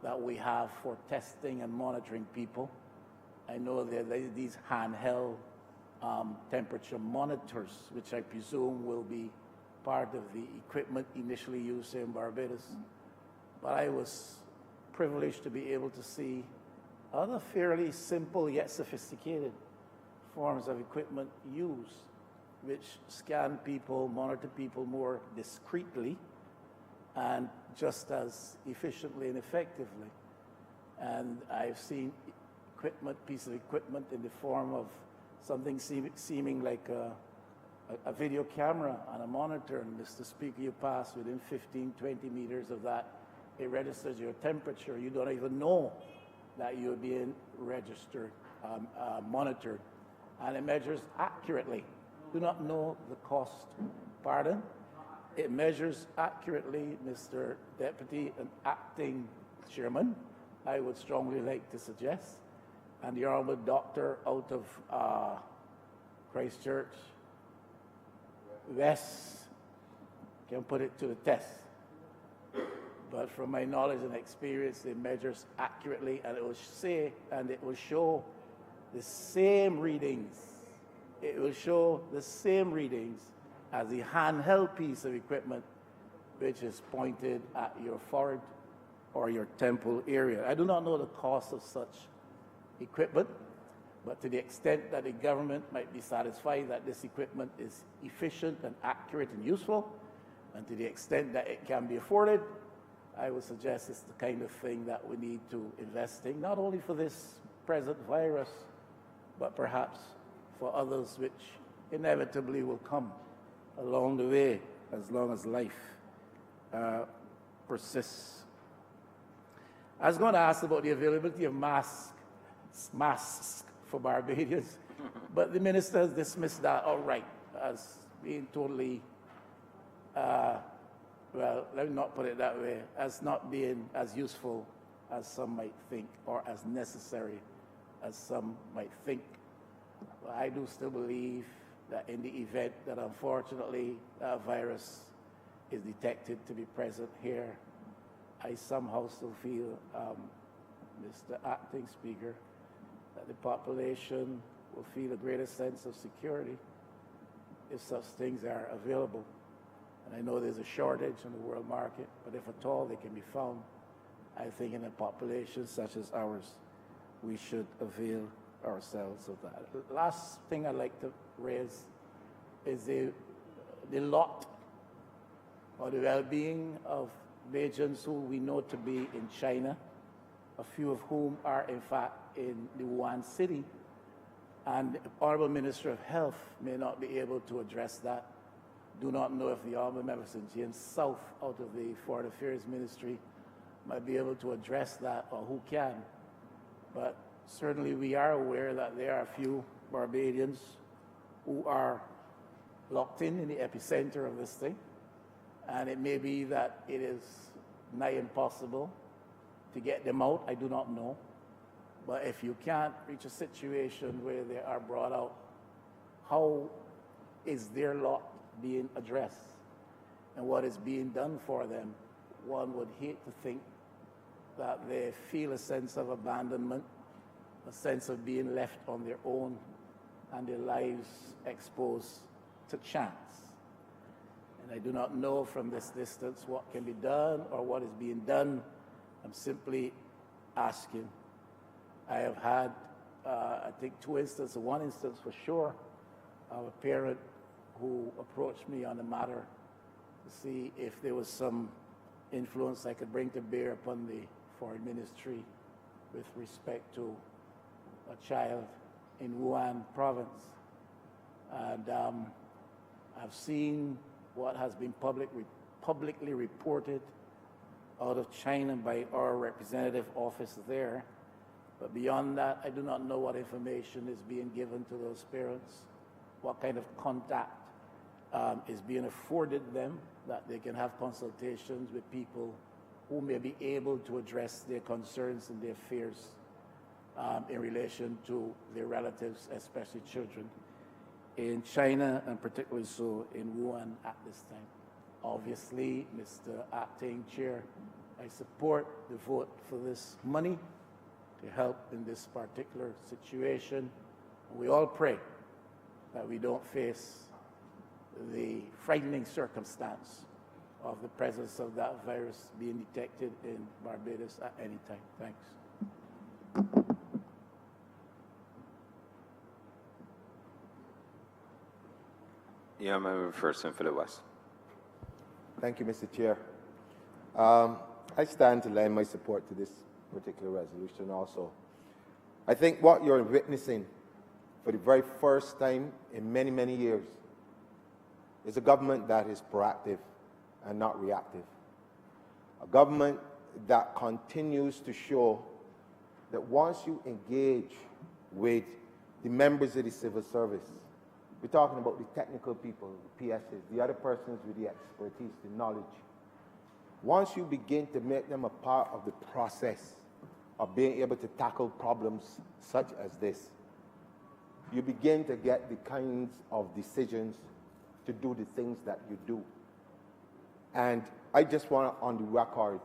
that we have for testing and monitoring people. I know there are these handheld temperature monitors, which I presume will be part of the equipment initially used in Barbados. But I was privileged to be able to see other fairly simple yet sophisticated forms of equipment used, which scan people, monitor people more discreetly and just as efficiently and effectively. And I've seen piece of equipment in the form of something seeming like a video camera and a monitor, and Mr. Speaker, you pass within 15, 20 meters of that, it registers your temperature. You don't even know that you're being registered, monitored, and it measures accurately. Do not know the cost. Pardon? It measures accurately, Mr. Deputy and Acting Chairman, I would strongly like to suggest, and the Honourable Doctor out of Christchurch West can put it to the test. But from my knowledge and experience, it measures accurately, and it will say, and it will show the same readings. It will show the same readings as the handheld piece of equipment which is pointed at your forehead or your temple area. I do not know the cost of such equipment, but to the extent that the government might be satisfied that this equipment is efficient and accurate and useful, and to the extent that it can be afforded, I would suggest it's the kind of thing that we need to invest in, not only for this present virus, but perhaps for others which inevitably will come along the way as long as life persists. I was going to ask about the availability of masks for Barbadians, but the minister has dismissed that outright as being totally, well, let me not put it that way, as not being as useful as some might think or as necessary as some might think. But I do still believe that in the event that unfortunately that virus is detected to be present here, I somehow still feel, Mr. Acting Speaker, that the population will feel a greater sense of security if such things are available. And I know there's a shortage in the world market, but if at all they can be found, I think in a population such as ours, we should avail ourselves of that. The last thing I'd like to raise is the lot or the well-being of Bajans who we know to be in China, a few of whom are in fact in the Wuhan city, and the Honourable Minister of Health may not be able to address that. Do not know if the Honourable Member St. James South out of the Foreign Affairs Ministry might be able to address that, or who can. But certainly we are aware that there are a few Barbadians who are locked in the epicenter of this thing, and it may be that it is nigh impossible to get them out. I do not know. But if you can't reach a situation where they are brought out, how is their lot being addressed? And what is being done for them? One would hate to think that they feel a sense of abandonment, a sense of being left on their own and their lives exposed to chance. And I do not know from this distance what can be done or what is being done. I'm simply asking. I have had, I think, one instance for sure, of a parent who approached me on the matter to see if there was some influence I could bring to bear upon the foreign ministry with respect to a child in Wuhan province. And I've seen what has been publicly reported out of China by our representative office there. But beyond that, I do not know what information is being given to those parents, what kind of contact is being afforded them, that they can have consultations with people who may be able to address their concerns and their fears in relation to their relatives, especially children, in China and particularly so in Wuhan at this time. Obviously, Mr. Acting Chair, I support the vote for this money to help in this particular situation. We all pray that we don't face the frightening circumstance of the presence of that virus being detected in Barbados at any time. Thanks. Yeah, member first and Philip West. Thank you, Mr. Chair. I stand to lend my support to this particular resolution also. I think what you're witnessing for the very first time in many, many years is a government that is proactive and not reactive. A government that continues to show that once you engage with the members of the civil service, we're talking about the technical people, the PSs, the other persons with the expertise, the knowledge. Once you begin to make them a part of the process of being able to tackle problems such as this, you begin to get the kinds of decisions to do the things that you do. And I just want on the record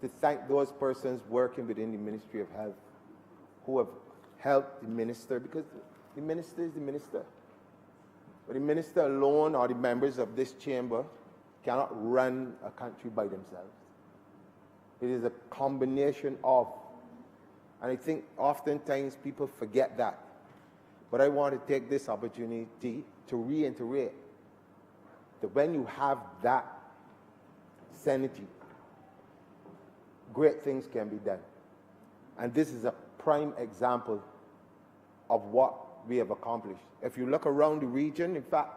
to thank those persons working within the Ministry of Health who have helped the minister, because the minister is the minister. But the minister alone or the members of this chamber cannot run a country by themselves. It is a combination of, and I think oftentimes people forget that. But I want to take this opportunity to reiterate that when you have that sanity, great things can be done. And this is a prime example of what we have accomplished. If you look around the region, in fact,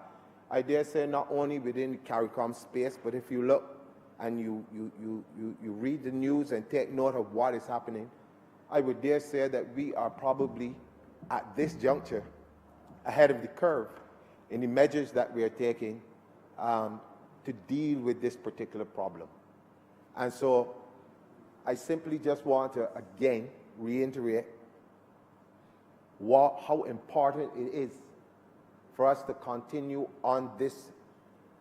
I dare say not only within the CARICOM space, but if you look and you read the news and take note of what is happening, I would dare say that we are probably at this juncture ahead of the curve in the measures that we are taking to deal with this particular problem. And so I simply just want to again reiterate how important it is for us to continue on this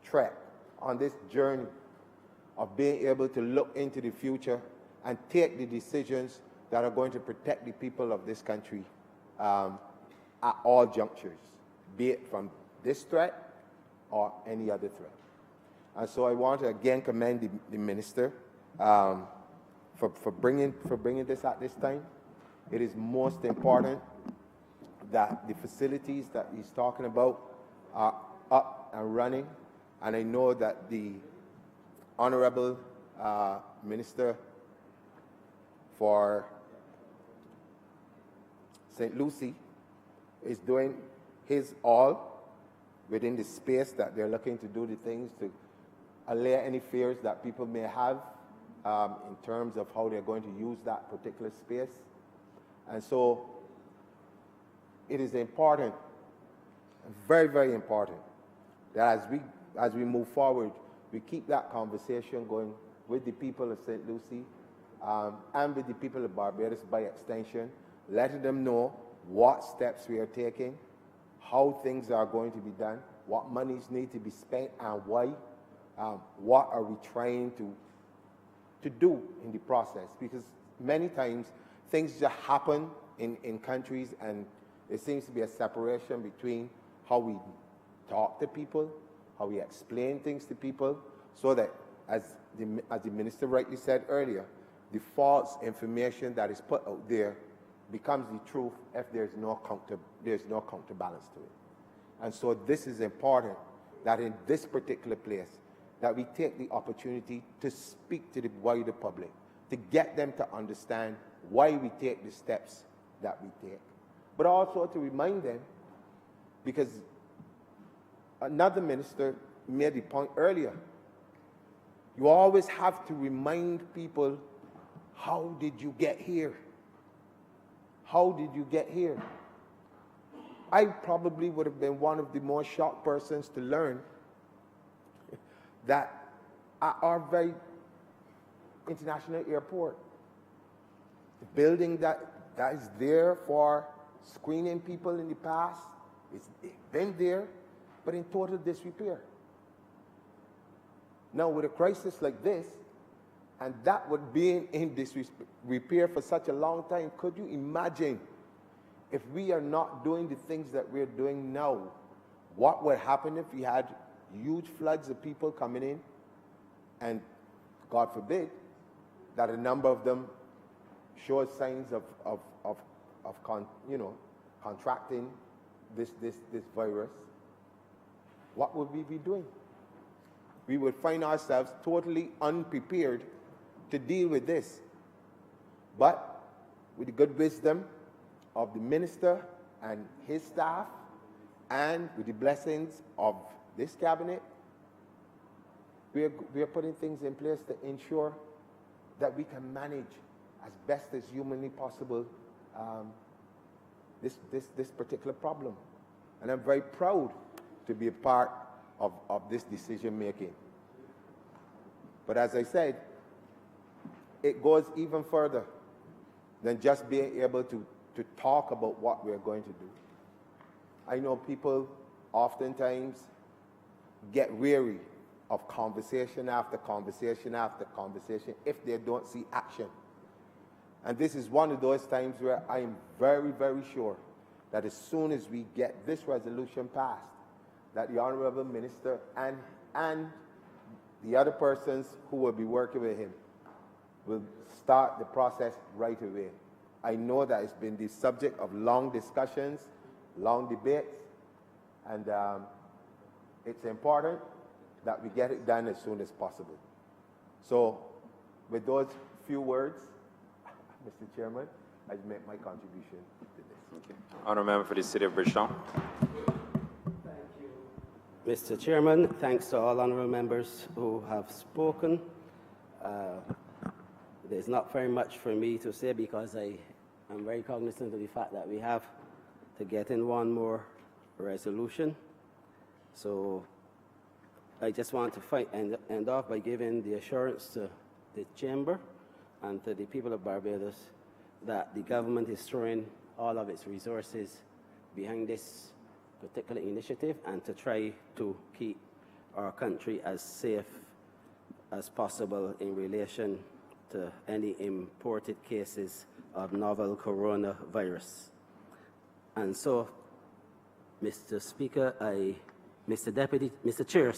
trek, on this journey of being able to look into the future and take the decisions that are going to protect the people of this country at all junctures, be it from this threat or any other threat. And so I want to again commend the minister for bringing this at this time. It is most important that the facilities that he's talking about are up and running, and I know that the Honorable Minister for St. Lucie is doing his all within the space that they're looking to do the things to allay any fears that people may have in terms of how they're going to use that particular space. And so it is important, very, very important, that as we move forward, we keep that conversation going with the people of St. Lucie and with the people of Barbados by extension, letting them know what steps we are taking, how things are going to be done, what monies need to be spent and why, what are we trying to do in the process. Because many times things just happen in countries and There seems to be a separation between how we talk to people, how we explain things to people, so that, as the minister rightly said earlier, the false information that is put out there becomes the truth if there's no counterbalance to it. And so this is important, that in this particular place, that we take the opportunity to speak to the wider public, to get them to understand why we take the steps that we take. But also to remind them, because another minister made the point earlier, you always have to remind people, how did you get here? How did you get here? I probably would have been one of the more shocked persons to learn that at our very international airport, the building that is there for screening people in the past, it's been there, but in total disrepair. Now, with a crisis like this, and that would be in disrepair for such a long time, could you imagine if we are not doing the things that we're doing now? What would happen if we had huge floods of people coming in, and God forbid that a number of them show signs of contracting this virus? What would we be doing? We would find ourselves totally unprepared to deal with this. But with the good wisdom of the minister and his staff, and with the blessings of this cabinet, we are putting things in place to ensure that we can manage as best as humanly possible this particular problem. And I'm very proud to be a part of this decision making. But as I said, it goes even further than just being able to talk about what we're going to do. I know people oftentimes get weary of conversation after conversation after conversation if they don't see action. And this is one of those times where I am very, very sure that as soon as we get this resolution passed, that the Honorable Minister and the other persons who will be working with him will start the process right away. I know that it's been the subject of long discussions, long debates, and it's important that we get it done as soon as possible. So, with those few words, Mr. Chairman, I make my contribution to this. Okay. Honourable Member for the City of Bridgetown. Mr. Chairman, thanks to all honourable members who have spoken. There's not very much for me to say because I am very cognizant of the fact that we have to get in one more resolution. So I just want to end off by giving the assurance to the Chamber and to the people of Barbados that the government is throwing all of its resources behind this particular initiative and to try to keep our country as safe as possible in relation to any imported cases of novel coronavirus. And so, Mr. Speaker, Mr. Chair,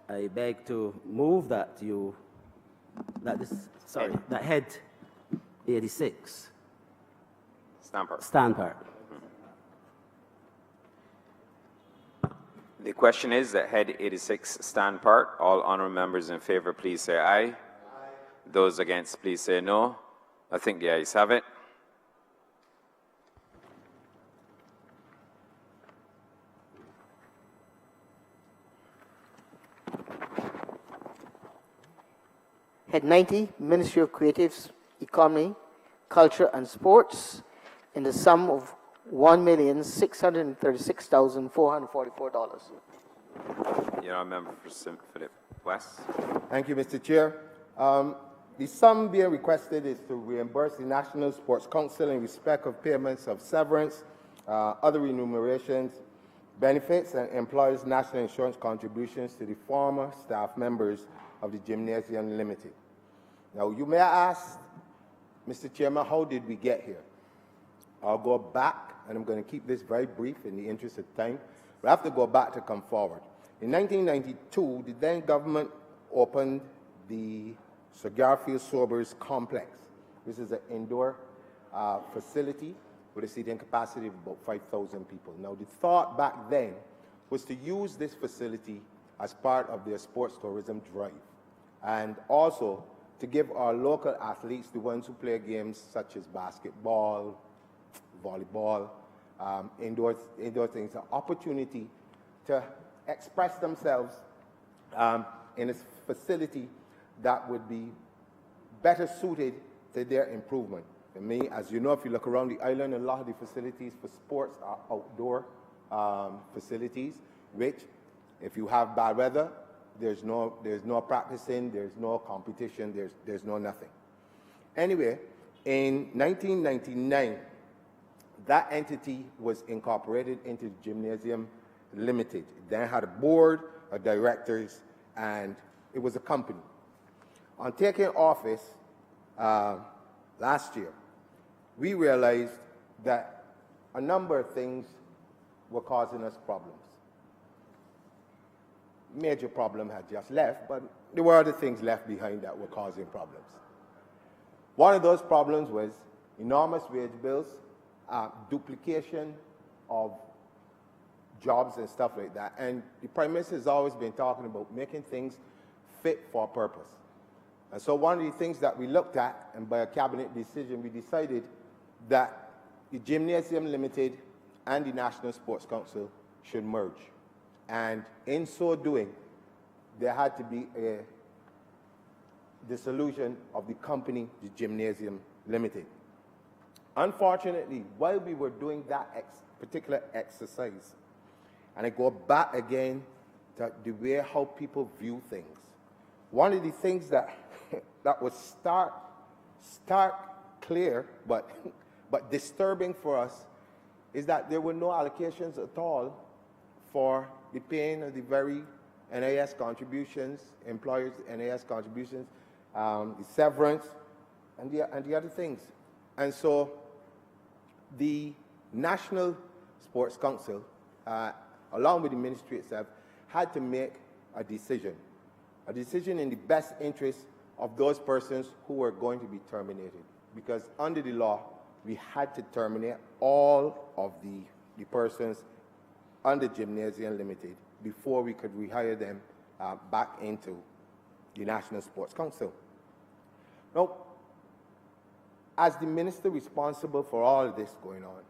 I beg to move that that head 86 stand part. The question is that head 86 stand part. All honourable members in favour, please say aye. Aye. Those against, please say no. I think the ayes have it. Head 90, Ministry of Creatives, Economy, Culture and Sports, in the sum of $1,636,444. The honourable member for St. Philip West. Thank you, Mr. Chair. The sum being requested is to reimburse the National Sports Council in respect of payments of severance, other remunerations, benefits, and employers' national insurance contributions to the former staff members of the Gymnasium Limited. Now, you may ask, Mr. Chairman, how did we get here? I'll go back and I'm going to keep this very brief in the interest of time, but I have to go back to come forward. In 1992, the then government opened the Sir Garfield Sobers Complex. This is an indoor facility with a seating capacity of about 5,000 people. Now, the thought back then was to use this facility as part of their sports tourism drive, and also to give our local athletes, the ones who play games such as basketball, volleyball, indoor things, an opportunity to express themselves in a facility that would be better suited to their improvement. For me, as you know, if you look around the island, a lot of the facilities for sports are outdoor facilities, which, if you have bad weather, there's no practicing, there's no competition, there's no nothing. Anyway, in 1999, that entity was incorporated into the Gymnasium Limited. It then had a board of directors, and it was a company. On taking office last year, we realized that a number of things were causing us problems. Major problem had just left, but there were other things left behind that were causing problems. One of those problems was enormous wage bills, duplication of jobs and stuff like that. And the Prime Minister has always been talking about making things fit for purpose. And so one of the things that we looked at, and by a cabinet decision, we decided that the Gymnasium Limited and the National Sports Council should merge. And in so doing, there had to be a dissolution of the company, the Gymnasium Limited. Unfortunately, while we were doing that particular exercise, and I go back again to the way how people view things, one of the things that that was stark clear, but disturbing for us, is that there were no allocations at all for the paying of the very NIS contributions, employers' NIS contributions, the severance, and the other things. And so the National Sports Council, along with the ministry itself, had to make a decision in the best interest of those persons who were going to be terminated. Because under the law, we had to terminate all of the persons under Gymnasium Limited before we could rehire them back into the National Sports Council. Now, as the minister responsible for all of this going on,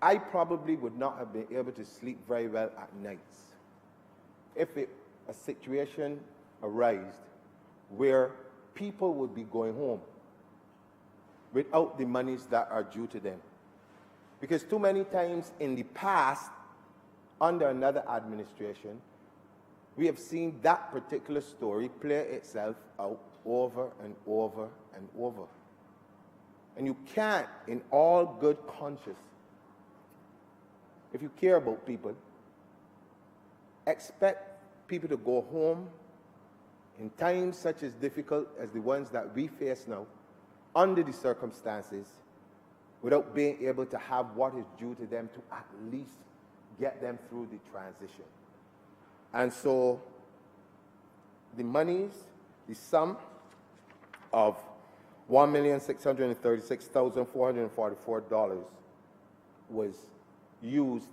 I probably would not have been able to sleep very well at nights if a situation arose where people would be going home without the monies that are due to them. Because too many times in the past, under another administration, we have seen that particular story play itself out over and over and over. And you can't, in all good conscience, if you care about people, expect people to go home in times such as difficult as the ones that we face now, under the circumstances, without being able to have what is due to them to at least get them through the transition. And so the monies, the sum of $1,636,444 was used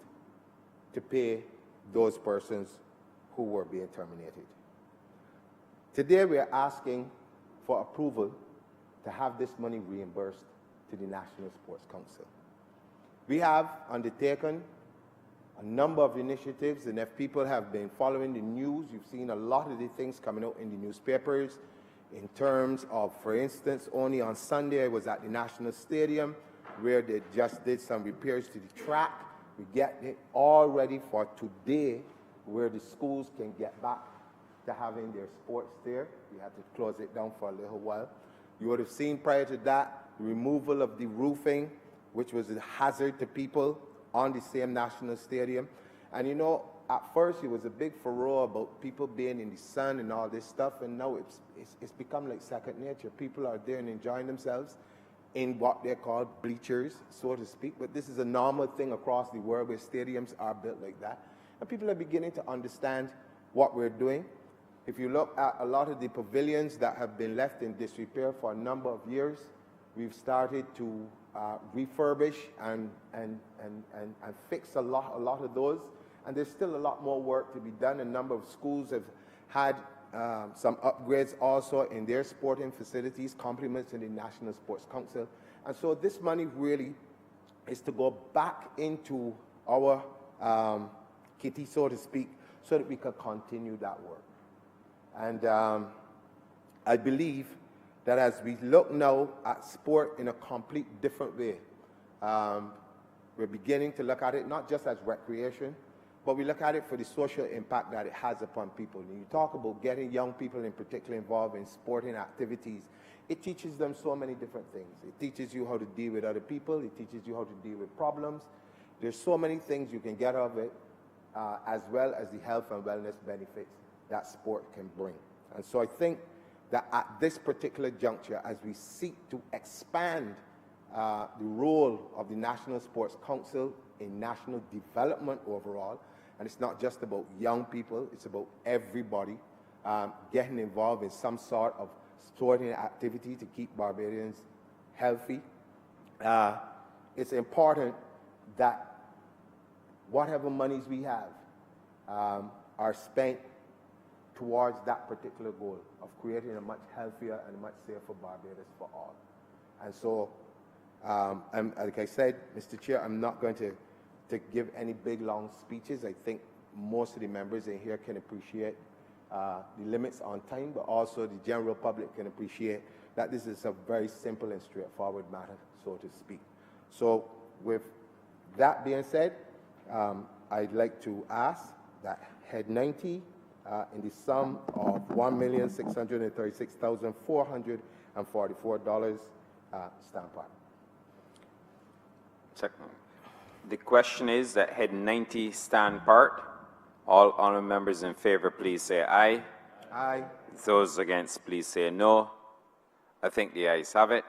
to pay those persons who were being terminated. Today we are asking for approval to have this money reimbursed to the National Sports Council. We have undertaken a number of initiatives, and if people have been following the news, you've seen a lot of the things coming out in the newspapers in terms of, for instance, only on Sunday I was at the National Stadium where they just did some repairs to the track. We get it all ready for today where the schools can get back to having their sports there. We had to close it down for a little while. You would have seen prior to that the removal of the roofing, which was a hazard to people on the same National Stadium. And you know, at first it was a big furore about people being in the sun and all this stuff, and now it's become like second nature. People are there and enjoying themselves. in what they're called bleachers, so to speak. But this is a normal thing across the world where stadiums are built like that. And people are beginning to understand what we're doing. If you look at a lot of the pavilions that have been left in disrepair for a number of years, we've started to refurbish and fix a lot of those. And there's still a lot more work to be done. A number of schools have had some upgrades also in their sporting facilities, compliments in the National Sports Council. And so this money really is to go back into our kitty, so to speak, so that we can continue that work. And I believe that as we look now at sport in a complete different way, we're beginning to look at it not just as recreation, but we look at it for the social impact that it has upon people. When you talk about getting young people in particular involved in sporting activities, it teaches them so many different things. It teaches you how to deal with other people. It teaches you how to deal with problems. There's so many things you can get out of it, as well as the health and wellness benefits that sport can bring. And so I think that at this particular juncture, as we seek to expand the role of the National Sports Council in national development overall, and it's not just about young people, it's about everybody getting involved in some sort of sporting activity to keep Barbadians healthy. It's important that whatever monies we have are spent towards that particular goal of creating a much healthier and a much safer Barbados for all. And so, like I said, Mr. Chair, I'm not going to give any big, long speeches. I think most of the members in here can appreciate the limits on time, but also the general public can appreciate that this is a very simple and straightforward matter, so to speak. So with that being said, I'd like to ask that Head 90 in the sum of $1,636,444 stand part. Second. The question is that Head 90 stand part. All honourable members in favour, please say aye. Aye. Those against, please say no. I think the ayes have it.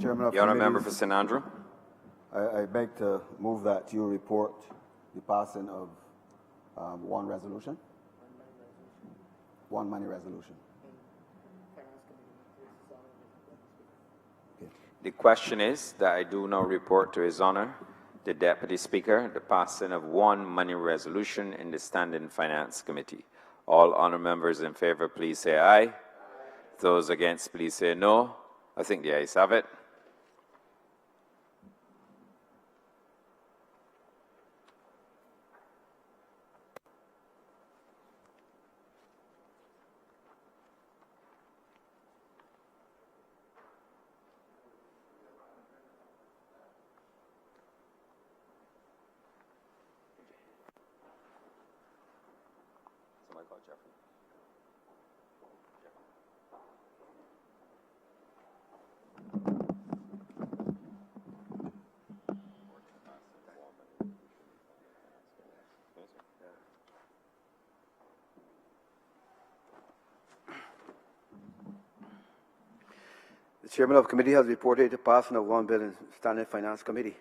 Chairman of The honourable member for Committees, St Andrew. I beg to move that you report the passing of one resolution, one money resolution. The question is that I do now report to His Honour, the Deputy Speaker, the passing of one money resolution in the Standing Finance Committee. All honourable members in favour, please say aye. Those against, please say no. I think the ayes have it. The Chairman of the Committee has reported the passing of one bill in Standing Finance Committee.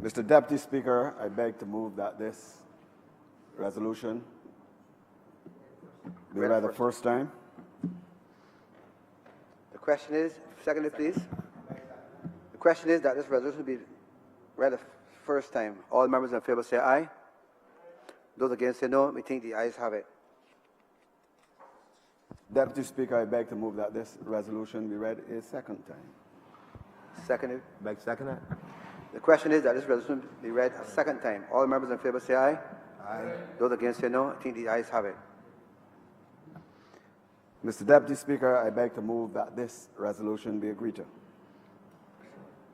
Mr. Deputy Speaker, I beg to move that this resolution be read the first time. The question is, seconded please. The question is that this resolution be read the first time. All members in favor say aye. Those against say no. We think the ayes have it. Deputy Speaker, I beg to move that this resolution be read a second time. Seconded. Beg to second that. The question is that this resolution be read a second time. All members in favor say aye. Aye. Those against say no. I think the ayes have it. Mr. Deputy Speaker, I beg to move that this resolution be agreed to.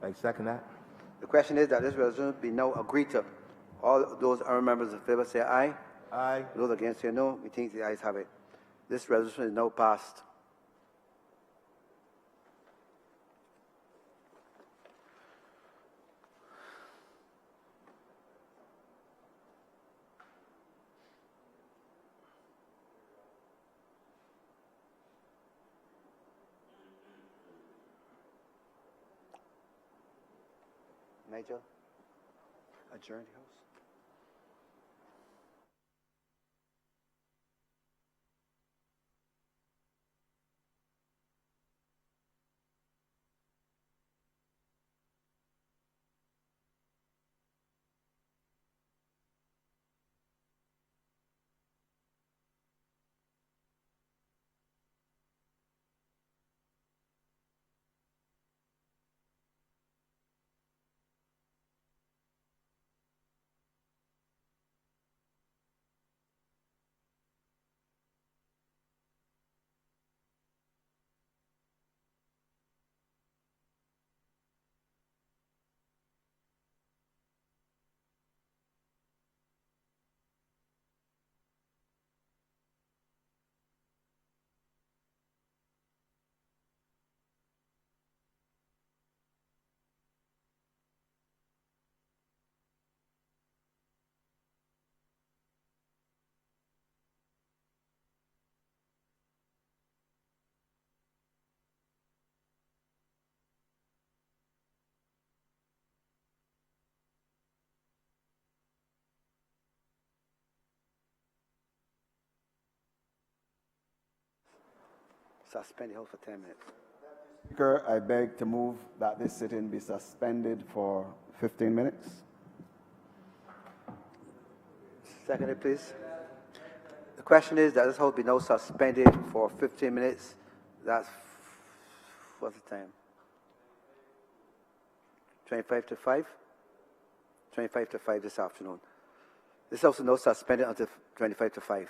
Beg to second that. The question is that this resolution be now agreed to. All those honourable members in favor say aye. Aye. Those against say no. We think the ayes have it. This resolution is now passed. Nigel, adjourn the House. Suspend the House for 10 minutes. Speaker, I beg to move that this sitting be suspended for 15 minutes. Seconded, please. The question is that this House be now suspended for 15 minutes. That's, what's the time? 25 to 5? 25 to 5 this afternoon. This House is now suspended until 25 to 5.